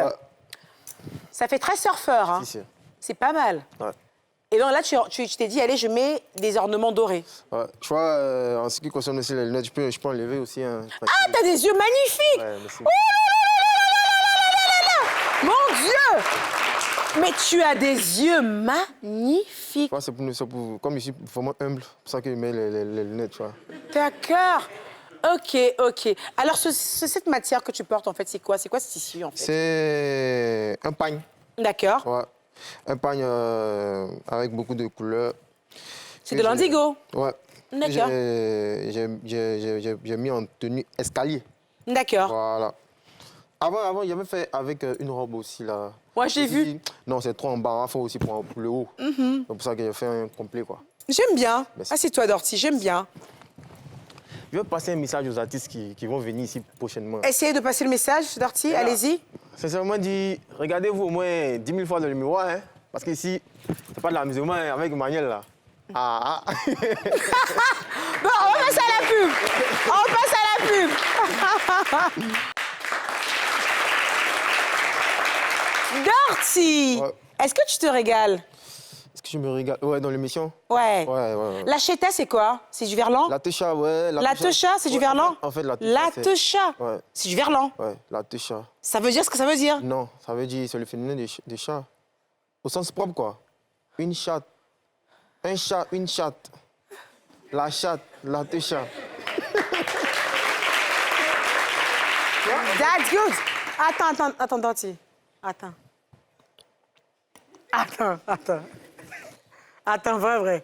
ça fait très surfeur. Hein. Si, si. C'est pas mal. Ouais. Et donc là, tu t'es dit, allez, je mets des ornements dorés. Ouais. Tu vois, en ce qui concerne aussi les lunettes, je peux enlever aussi. Hein, ah, t'as des yeux magnifiques! Ouais, merci. Oh là là là là là là là là! Mon Dieu! Mais tu as des yeux magnifiques. C'est pour, comme je suis vraiment humble, c'est pour ça que je mets les lunettes, tu vois. D'accord. OK, OK. Alors, cette matière que tu portes, en fait, c'est quoi? C'est quoi ce tissu, en fait? C'est un pagne. D'accord. Ouais. Un pagne avec beaucoup de couleurs. C'est de l'indigo? Ouais. D'accord. J'ai mis en tenue escalier. D'accord. Voilà. Avant, j'avais fait avec une robe aussi, là. Ouais, j'ai vu. Non, c'est trop en bas, il faut aussi pour le haut. C'est pour ça que j'ai fait un complet, quoi. J'aime bien. Merci. Ah, c'est toi, Dorty, j'aime bien. Je vais passer un message aux artistes qui vont venir ici prochainement. Essayez de passer le message, Dorty, allez-y. Sincèrement dit, regardez-vous au moins 10 000 fois dans le miroir, hein, parce qu'ici, c'est pas de l'amusement hein, avec Manuel, là. Ah, ah. Bon, on passe à la pub. On passe à la pub. Dorty, Ouais. est-ce que tu te régales? Est-ce que je me régale? Ouais, dans l'émission? Ouais. Ouais. La cheta, c'est quoi? C'est du verlan? La techa, ouais. La techa, c'est du verlan? En fait, la La techa, techa, ouais. c'est du verlan. Ouais, la techa. Ça veut dire ce que ça veut dire? Non, ça veut dire c'est le féminin des chats. Au sens propre, quoi. Une chatte. Un chat, une chatte. La chatte, la techa. That's good. Attends, Dorty. Attends, vrai.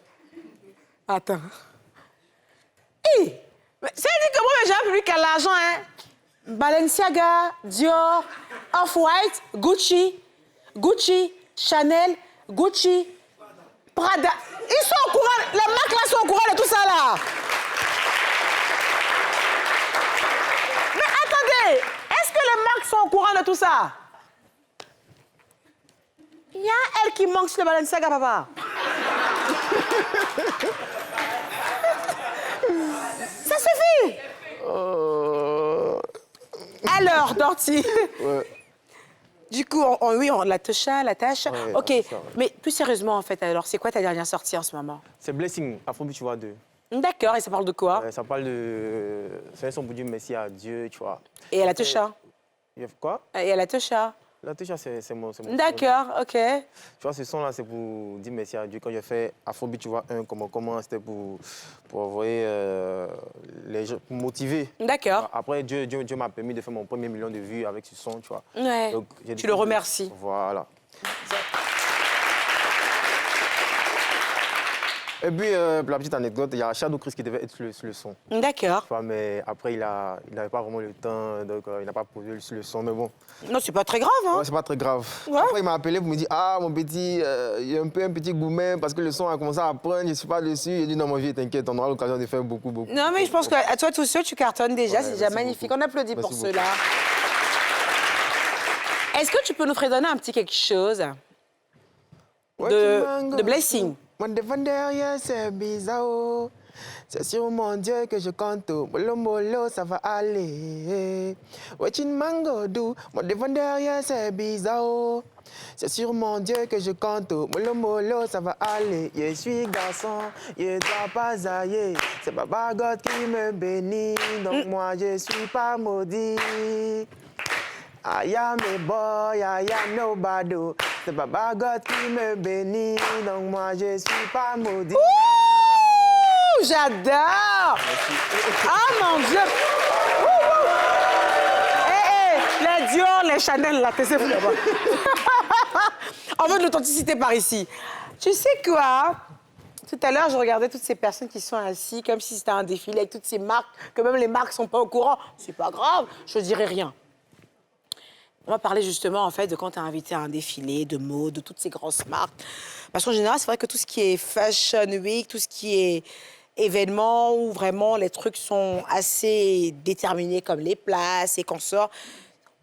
Attends. C'est dit que moi, j'ai un public à l'argent, hein. Balenciaga, Dior, Off-White, Gucci, Chanel, Gucci, Prada. Ils sont au courant, les marques là sont au courant de tout ça là. Mais attendez, est-ce que les marques sont au courant de tout ça? Il y a elle qui manque sur le Balenciaga, papa. Ça suffit. Alors, Dorty. Ouais. Du coup, on la techa, la tâche. Ouais, OK, la techa, ouais. mais plus sérieusement, en fait, alors, c'est quoi ta dernière sortie en ce moment? C'est Blessing, Afrobeat, tu vois, 2. D'accord, et ça parle de quoi? Ça parle de... C'est un son pour dire merci à Dieu, tu vois. Et à la techa? Quoi? Et à la techa? La techa, c'est mon... D'accord, OK. Tu vois, ce son-là, c'est pour dire merci à Dieu. Quand j'ai fait Afrobeat, tu vois, comment c'était pour envoyer les gens, pour motiver. D'accord. Après, Dieu m'a permis de faire mon premier million de vues avec ce son, tu vois. Ouais. Donc, tu le remercies. Voilà. Et puis, pour la petite anecdote, il y a Shadow Chris qui devait être sur le son. D'accord. Tu vois, mais après, il n'avait pas vraiment le temps, donc il n'a pas posé le son, mais bon. Non, c'est pas très grave, hein? Ouais, c'est pas très grave. Ouais. Après, il m'a appelé pour me dire, ah, mon petit, il y a un petit gourmet parce que le son a commencé à prendre, je ne suis pas dessus. Il dit, non, mon vieux, t'inquiète, on aura l'occasion de faire beaucoup. Non, mais je pense qu'à toi tout seul, tu cartonnes déjà, Ouais, c'est déjà merci magnifique. beaucoup. On applaudit Merci pour beaucoup. cela. Est-ce que tu peux nous fredonner un petit quelque chose de Blessing? Mon devant derrière, c'est bizarre. C'est sur mon Dieu que je compte. Molo, molo, ça va aller. Watching mango do. Mon devant derrière, c'est bizarre. C'est sur mon Dieu que je compte. Molo, molo, ça va aller. Je suis garçon, je dois pas ailler. C'est Papa God qui me bénit. Donc moi, je suis pas maudit. I am a boy, I am nobody. C'est Papa God qui me bénit, donc moi je suis pas maudit. Ouh, j'adore! Ah mon Dieu! Les Dior, les Chanel, là, t'es fou là-bas. On veut de l'authenticité par ici. Tu sais quoi? Tout à l'heure, je regardais toutes ces personnes qui sont assises comme si c'était un défilé avec toutes ces marques, que même les marques sont pas au courant. C'est pas grave, je dirais rien. On va parler justement, en fait, de quand tu es invité à un défilé de mode, de toutes ces grosses marques. Parce qu'en général, c'est vrai que tout ce qui est Fashion Week, tout ce qui est événements où vraiment les trucs sont assez déterminés, comme les places et consorts,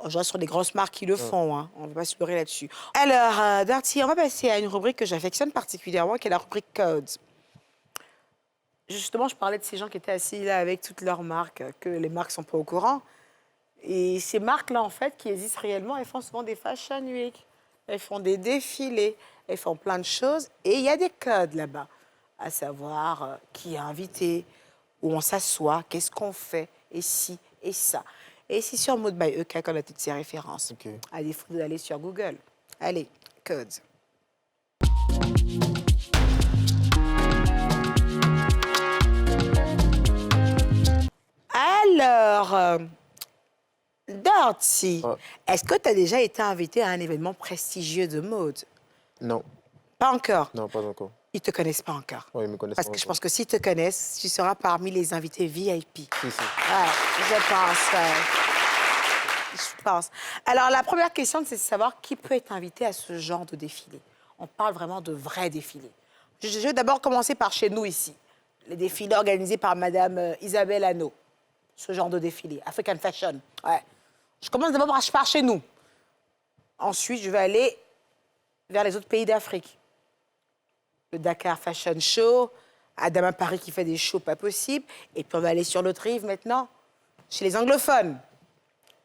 je vois sur les grosses marques qui le font, hein. On ne va pas se leurrer là-dessus. Alors, Darty, on va passer à une rubrique que j'affectionne particulièrement, qui est la rubrique Codes. Justement, je parlais de ces gens qui étaient assis là avec toutes leurs marques, que les marques ne sont pas au courant. Et ces marques-là, en fait, qui existent réellement, elles font souvent des Fashion Week, elles font des défilés, elles font plein de choses. Et il y a des codes là-bas, à savoir qui est invité, où on s'assoit, qu'est-ce qu'on fait, et ci, et ça. Et c'est sur Mode by EK qu'on a toutes ces références. Ok. À défaut d'aller sur Google. Allez, codes. Alors, Darty, est-ce que tu as déjà été invité à un événement prestigieux de mode? Non. Pas encore? Non, pas encore. Ils ne te connaissent pas encore? Oui, ils me connaissent Parce pas que je encore. pense que s'ils te connaissent, tu seras parmi les invités VIP. Si, si. Ouais, je pense. Je pense. Alors, la première question, c'est de savoir qui peut être invité à ce genre de défilé. On parle vraiment de vrais défilés. Je vais d'abord commencer par chez nous ici. Les défilés organisés par Madame Isabelle Hanot. Ce genre de défilé, African Fashion. Ouais. Je commence d'abord par chez nous. Ensuite, je vais aller vers les autres pays d'Afrique. Le Dakar Fashion Show, Adama Paris qui fait des shows pas possibles. Et puis on va aller sur l'autre rive maintenant, chez les anglophones,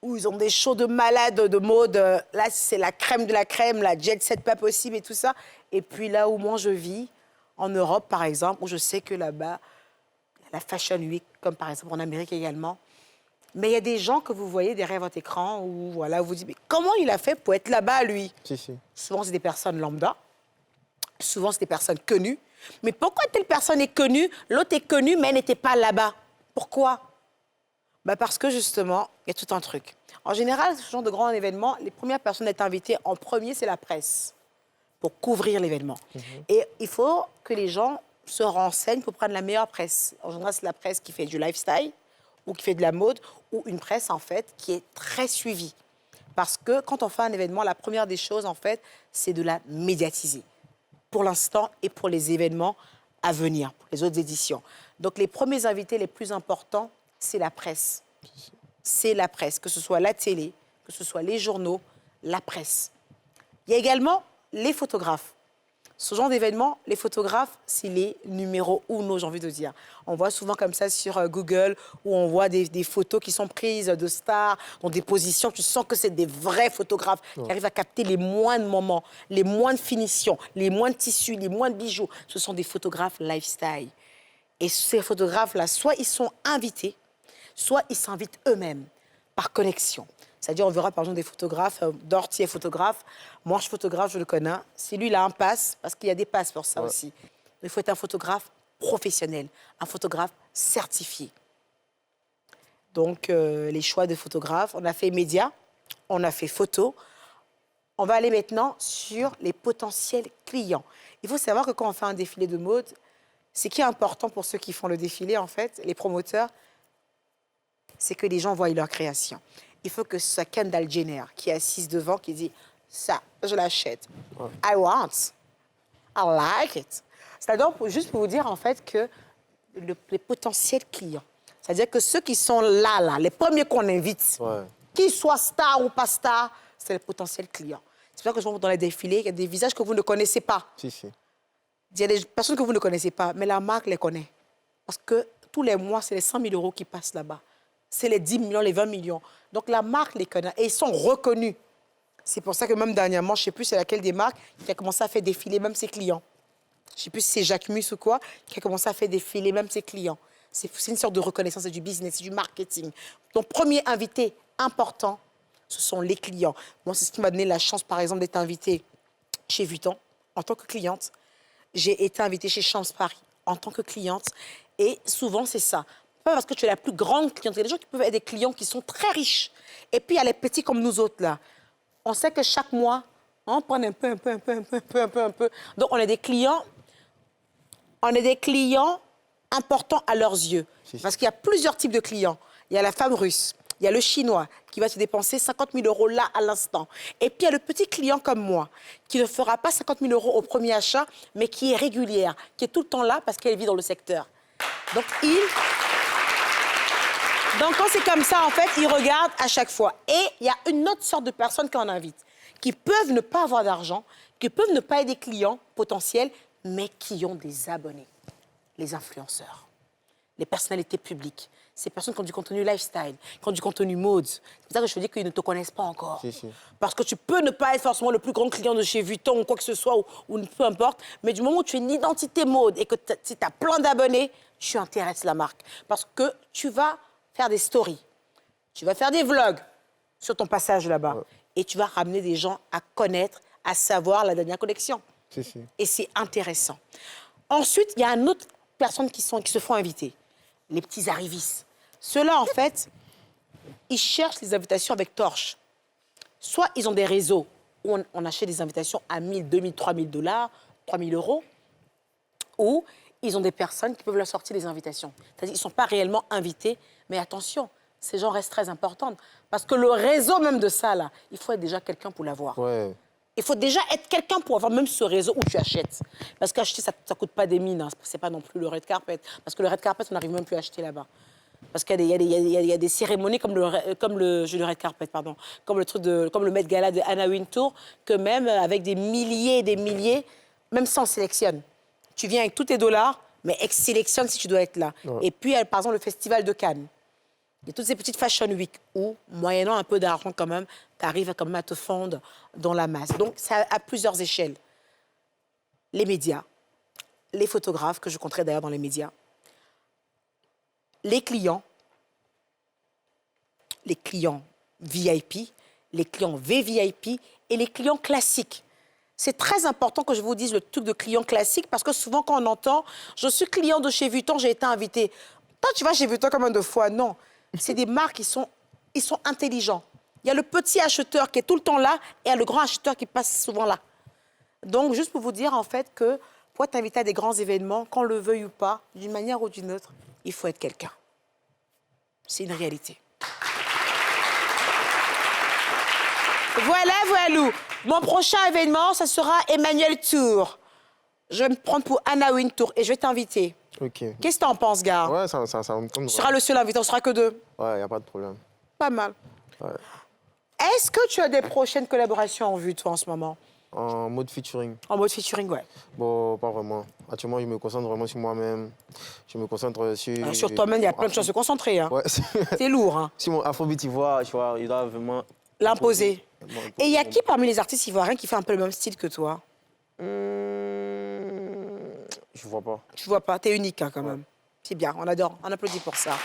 où ils ont des shows de malades de mode. Là, c'est la crème de la crème, la jet set pas possible et tout ça. Et puis là où moi je vis, en Europe par exemple, où je sais que là-bas, la Fashion Week, comme par exemple en Amérique également. Mais il y a des gens que vous voyez derrière votre écran où voilà, vous dites, mais comment il a fait pour être là-bas, lui? Si, si. Souvent, c'est des personnes lambda. Souvent, c'est des personnes connues. Mais pourquoi telle personne est connue, l'autre est connue, mais elle n'était pas là-bas? Pourquoi? Parce que, justement, il y a tout un truc. En général, ce genre de grands événements, les premières personnes à être invitées en premier, c'est la presse, pour couvrir l'événement. Et il faut que les gens se renseignent pour prendre la meilleure presse. En général, c'est la presse qui fait du lifestyle ou qui fait de la mode ou une presse, en fait, qui est très suivie. Parce que quand on fait un événement, la première des choses, en fait, c'est de la médiatiser. Pour l'instant et pour les événements à venir, pour les autres éditions. Donc, les premiers invités les plus importants, c'est la presse. C'est la presse, que ce soit la télé, que ce soit les journaux, la presse. Il y a également les photographes. Ce genre d'événement, les photographes, c'est les numéros uno, j'ai envie de dire. On voit souvent comme ça sur Google, où on voit des photos qui sont prises de stars, dans des positions, tu sens que c'est des vrais photographes qui arrivent à capter les moindres moments, les moindres finitions, les moindres tissus, les moindres bijoux. Ce sont des photographes lifestyle. Et ces photographes-là, soit ils sont invités, soit ils s'invitent eux-mêmes, par connexion. C'est-à-dire, on verra par exemple des photographes, Darty est photographe, moi je suis photographe, je le connais. Si lui, il a un pass, parce qu'il y a des passes pour ça aussi. Il faut être un photographe professionnel, un photographe certifié. Donc, les choix de photographes, on a fait médias, on a fait photos. On va aller maintenant sur les potentiels clients. Il faut savoir que quand on fait un défilé de mode, ce qui est important pour ceux qui font le défilé, en fait, les promoteurs, c'est que les gens voient leur création. Il faut que ce soit Kendall Jenner qui est assise devant, qui dit « ça, je l'achète. I want. I like it. » C'est-à-dire, juste pour vous dire, en fait, que les potentiels clients, c'est-à-dire que ceux qui sont là, les premiers qu'on invite, qu'ils soient stars ou pas stars, c'est les potentiels clients. C'est pour ça que je vois dans les défilés, il y a des visages que vous ne connaissez pas. Si, si. Il y a des personnes que vous ne connaissez pas, mais la marque les connaît. Parce que tous les mois, c'est les 100 000 € qui passent là-bas. C'est les 10 millions, les 20 millions. Donc, la marque les connaît et ils sont reconnus. C'est pour ça que même dernièrement, je ne sais plus c'est laquelle des marques qui a commencé à faire défiler même ses clients. Je ne sais plus si c'est Jacquemus ou quoi, qui a commencé à faire défiler même ses clients. C'est une sorte de reconnaissance, c'est du business, c'est du marketing. Donc, premier invité important, ce sont les clients. Moi, c'est ce qui m'a donné la chance, par exemple, d'être invitée chez Vuitton en tant que cliente. J'ai été invitée chez Champs Paris en tant que cliente. Et souvent, c'est ça. Pas parce que tu es la plus grande cliente. Il y a des gens qui peuvent être des clients qui sont très riches. Et puis, il y a les petits comme nous autres, là. On sait que chaque mois, on prend un peu. Donc, on est des clients importants à leurs yeux. Parce qu'il y a plusieurs types de clients. Il y a la femme russe, Il y a le Chinois qui va te dépenser 50 000 € là, à l'instant. Et puis, il y a le petit client comme moi qui ne fera pas 50 000 € au premier achat, mais qui est régulière, qui est tout le temps là parce qu'elle vit dans le secteur. Donc, quand c'est comme ça, en fait, il regarde à chaque fois. Et il y a une autre sorte de personnes qu'on invite, qui peuvent ne pas avoir d'argent, qui peuvent ne pas être des clients potentiels, mais qui ont des abonnés. Les influenceurs, les personnalités publiques, ces personnes qui ont du contenu lifestyle, qui ont du contenu mode. C'est pour ça que je veux dire qu'ils ne te connaissent pas encore. Si. Parce que tu peux ne pas être forcément le plus grand client de chez Vuitton ou quoi que ce soit, ou peu importe, mais du moment où tu as une identité mode et que tu as plein d'abonnés, tu intéresses la marque. Parce que tu vas faire des stories, tu vas faire des vlogs sur ton passage là-bas, et tu vas ramener des gens à connaître, à savoir la dernière collection. Si. Et c'est intéressant. Ensuite, il y a une autre personne qui se font inviter, les petits arrivistes. Ceux-là, en fait, ils cherchent les invitations avec torche. Soit ils ont des réseaux où on achète des invitations à 1 000, 2 000, 3 000 $, 3 000 €, ou ils ont des personnes qui peuvent leur sortir les invitations. C'est-à-dire qu'ils ne sont pas réellement invités, mais attention, ces gens restent très importants. Parce que le réseau même de ça, là, il faut être déjà quelqu'un pour l'avoir. Ouais. Il faut déjà être quelqu'un pour avoir même ce réseau où tu achètes. Parce qu'acheter, ça ne coûte pas des mines. Hein. Ce n'est pas non plus le red carpet. Parce que le red carpet, on n'arrive même plus à acheter là-bas. Parce qu'il y a des cérémonies comme le red carpet, pardon, comme le Met Gala de Anna Wintour, que même avec des milliers et des milliers, même ça, on sélectionne. Tu viens avec tous tes dollars, mais sélectionne si tu dois être là. Ouais. Et puis, par exemple, le Festival de Cannes. Il y a toutes ces petites Fashion Week où, moyennant un peu d'argent quand même, tu arrives quand même à te fondre dans la masse. Donc, ça à plusieurs échelles. Les médias, les photographes, que je compterai d'ailleurs dans les médias, les clients VIP, les clients VVIP et les clients classiques. C'est très important que je vous dise le truc de client classique parce que souvent, quand on entend « je suis client de chez Vuitton, j'ai été invité ». Toi, tu vas chez Vuitton combien de fois? Non. C'est des marques qui sont intelligents. Il y a le petit acheteur qui est tout le temps là et il y a le grand acheteur qui passe souvent là. Donc, juste pour vous dire, en fait, que pour être invité à des grands événements, qu'on le veuille ou pas, d'une manière ou d'une autre, il faut être quelqu'un. C'est une réalité. Voilà. Mon prochain événement, ça sera Emmanuel Tour. Je vais me prendre pour Anna Wintour et je vais t'inviter. Ok. Qu'est-ce que t'en penses, gars? Ouais, ça me tombe. Tu seras le seul invité, on sera que 2. Ouais, il n'y a pas de problème. Pas mal. Ouais. Est-ce que tu as des prochaines collaborations en vue, toi, en ce moment? En mode featuring. En mode featuring, ouais. Bon, pas vraiment. Actuellement, je me concentre vraiment sur moi-même. Je me concentre sur... Sur toi-même, il y a plein de choses à se concentrer. Hein. Ouais. C'est lourd. Hein. Si mon afrobeat ivoire, tu vois, il doit vraiment... L'imposer. Et il y a qui parmi les artistes ivoiriens qui fait un peu le même style que toi? Je vois pas. Tu vois pas, t'es unique hein, quand même. C'est bien, on adore, on applaudit pour ça.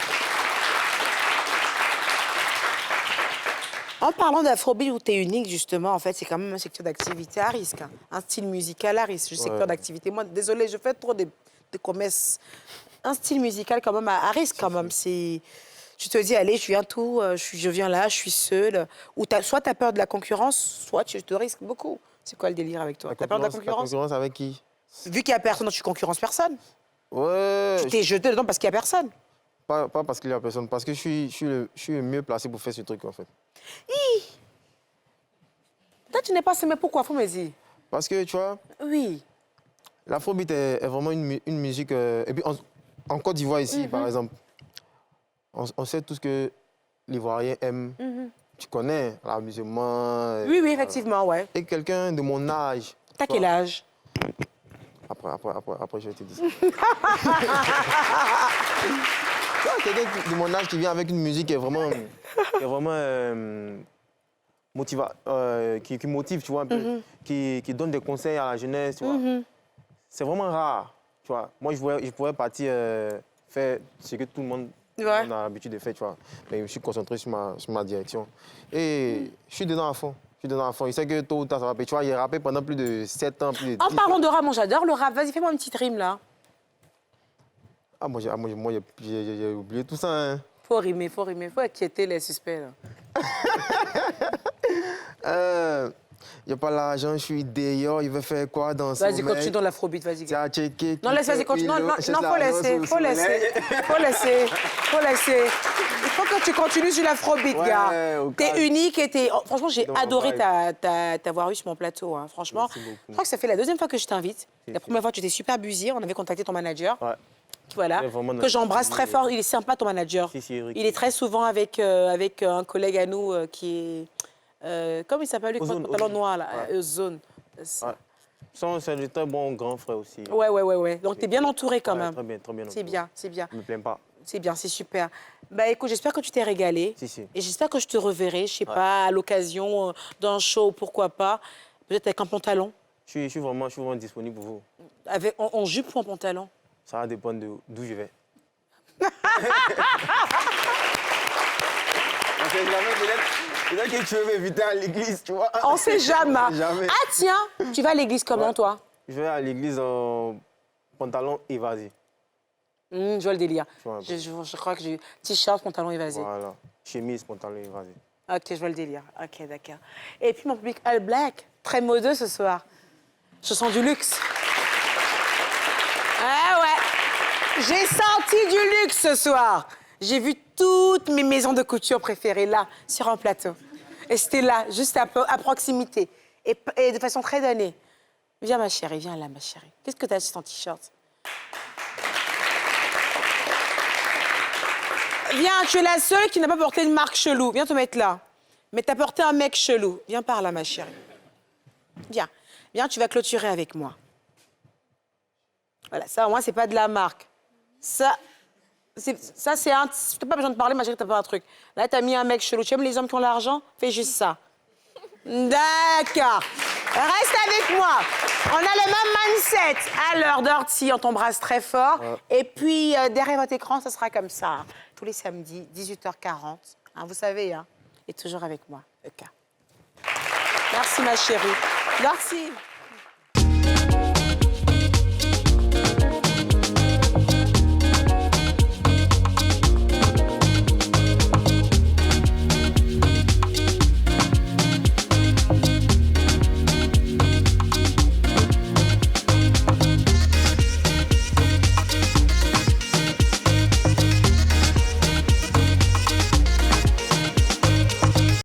En parlant d'afrobeat où t'es unique, justement, en fait, c'est quand même un secteur d'activité à risque. Hein. Un style musical à risque, secteur d'activité. Moi, désolée, je fais trop de commerce. Un style musical quand même à risque, quand même. C'est... Tu te dis, allez, je viens je viens là, je suis seule. Ou soit tu as peur de la concurrence, soit tu te risques beaucoup. C'est quoi le délire avec toi? Tu as peur de la concurrence? La concurrence avec qui? Vu qu'il n'y a personne, tu concurrences personne. Ouais. Tu t'es jeté dedans parce qu'il n'y a personne. Pas parce qu'il n'y a personne, parce que je suis le mieux placé pour faire ce truc, en fait. Toi, tu n'es pas semé pourquoi, faut me dire? Parce que, tu vois... Oui. L'afrobeat est vraiment une musique... et puis, en Côte d'Ivoire, ici, par exemple, on sait tout ce que l'Ivoirien aime. Tu connais l'amusement. Oui, effectivement, ouais. Et quelqu'un de mon âge. T'as quel âge? Après, je vais te dire ça. Tu vois, quelqu'un de mon âge qui vient avec une musique qui est vraiment qui motive, tu vois, un peu, qui donne des conseils à la jeunesse, tu vois. C'est vraiment rare, tu vois. Moi, je pourrais partir faire ce que tout le monde on a l'habitude de faire, tu vois. Mais je me suis concentré sur ma direction. Et je suis dedans à fond. Il sait que tôt ou tard, ça va payer. Tu vois, il a rappé pendant plus de 7 ans, plus de 10 ans. En parlant de rap, moi, j'adore le rap. Vas-y, fais-moi une petite rime, là. Ah, moi, j'ai oublié tout ça, hein. Faut rimer. Faut inquiéter les suspects, là. Il n'y a pas l'argent, je suis dehors, il veut faire quoi dans ce Vas-y, continue dans l'afrobeat, vas-y. Tu as checké. Non, laisse, vas-y, continue. Non, faut laisser. Il faut que tu continues sur l'afrobeat, gars. T'es unique et t'es... Franchement, j'ai adoré t'avoir eu sur mon plateau, hein. Franchement. Je crois que ça fait la deuxième fois que je t'invite. La première fois, tu étais super busier, on avait contacté ton manager. Ouais. Voilà, que j'embrasse très fort. Il est sympa, ton manager. Il est très souvent avec un collègue à nous qui est... comment il s'appelle, lui, avec le pantalon noir, là, Zone. Ouais. C'est un très bon grand frère aussi. Ouais. Donc, tu es bien entouré quand même. Très bien entouré. C'est bien. Je ne me plains pas. C'est bien, c'est super. Bah, écoute, j'espère que tu t'es régalé. Si. Et j'espère que je te reverrai, je sais pas, à l'occasion d'un show, pourquoi pas. Peut-être avec un pantalon. Je suis vraiment disponible pour vous. En jupe ou en pantalon? Ça va dépendre d'où je vais. On sait jamais, peut-être que tu veux m'inviter à l'église, tu vois. On sait jamais. Ah tiens, tu vas à l'église comment, toi? Je vais à l'église en pantalon évasé. Je vois le délire. Je crois que j'ai t-shirt, pantalon évasé. Voilà, chemise, pantalon évasé. Ok, je vois le délire. Ok, d'accord. Et puis mon public all black, très modeux ce soir. Je sens du luxe. Ah ouais, j'ai senti du luxe ce soir. J'ai vu toutes mes maisons de couture préférées là, sur un plateau. Et c'était là, juste à proximité. Et de façon très donnée. Viens ma chérie, viens là ma chérie. Qu'est-ce que tu as sur ton t-shirt? Viens, tu es la seule qui n'a pas porté une marque chelou. Viens te mettre là. Mais t'as porté un mec chelou. Viens par là ma chérie. Viens. Viens, tu vas clôturer avec moi. Voilà, ça, au moins, c'est pas de la marque. Ça, c'est un... T'as pas besoin de parler, ma chérie, t'as pas un truc. Là, t'as mis un mec chelou. Tu aimes les hommes qui ont l'argent? Fais juste ça. D'accord. Reste avec moi. On a le même mindset. Alors, Dorothy, on t'embrasse très fort. Et puis, derrière votre écran, ça sera comme ça. Tous les samedis, 18h40. Hein, vous savez, hein. Et toujours avec moi, Eka. Merci, ma chérie. Dorothy.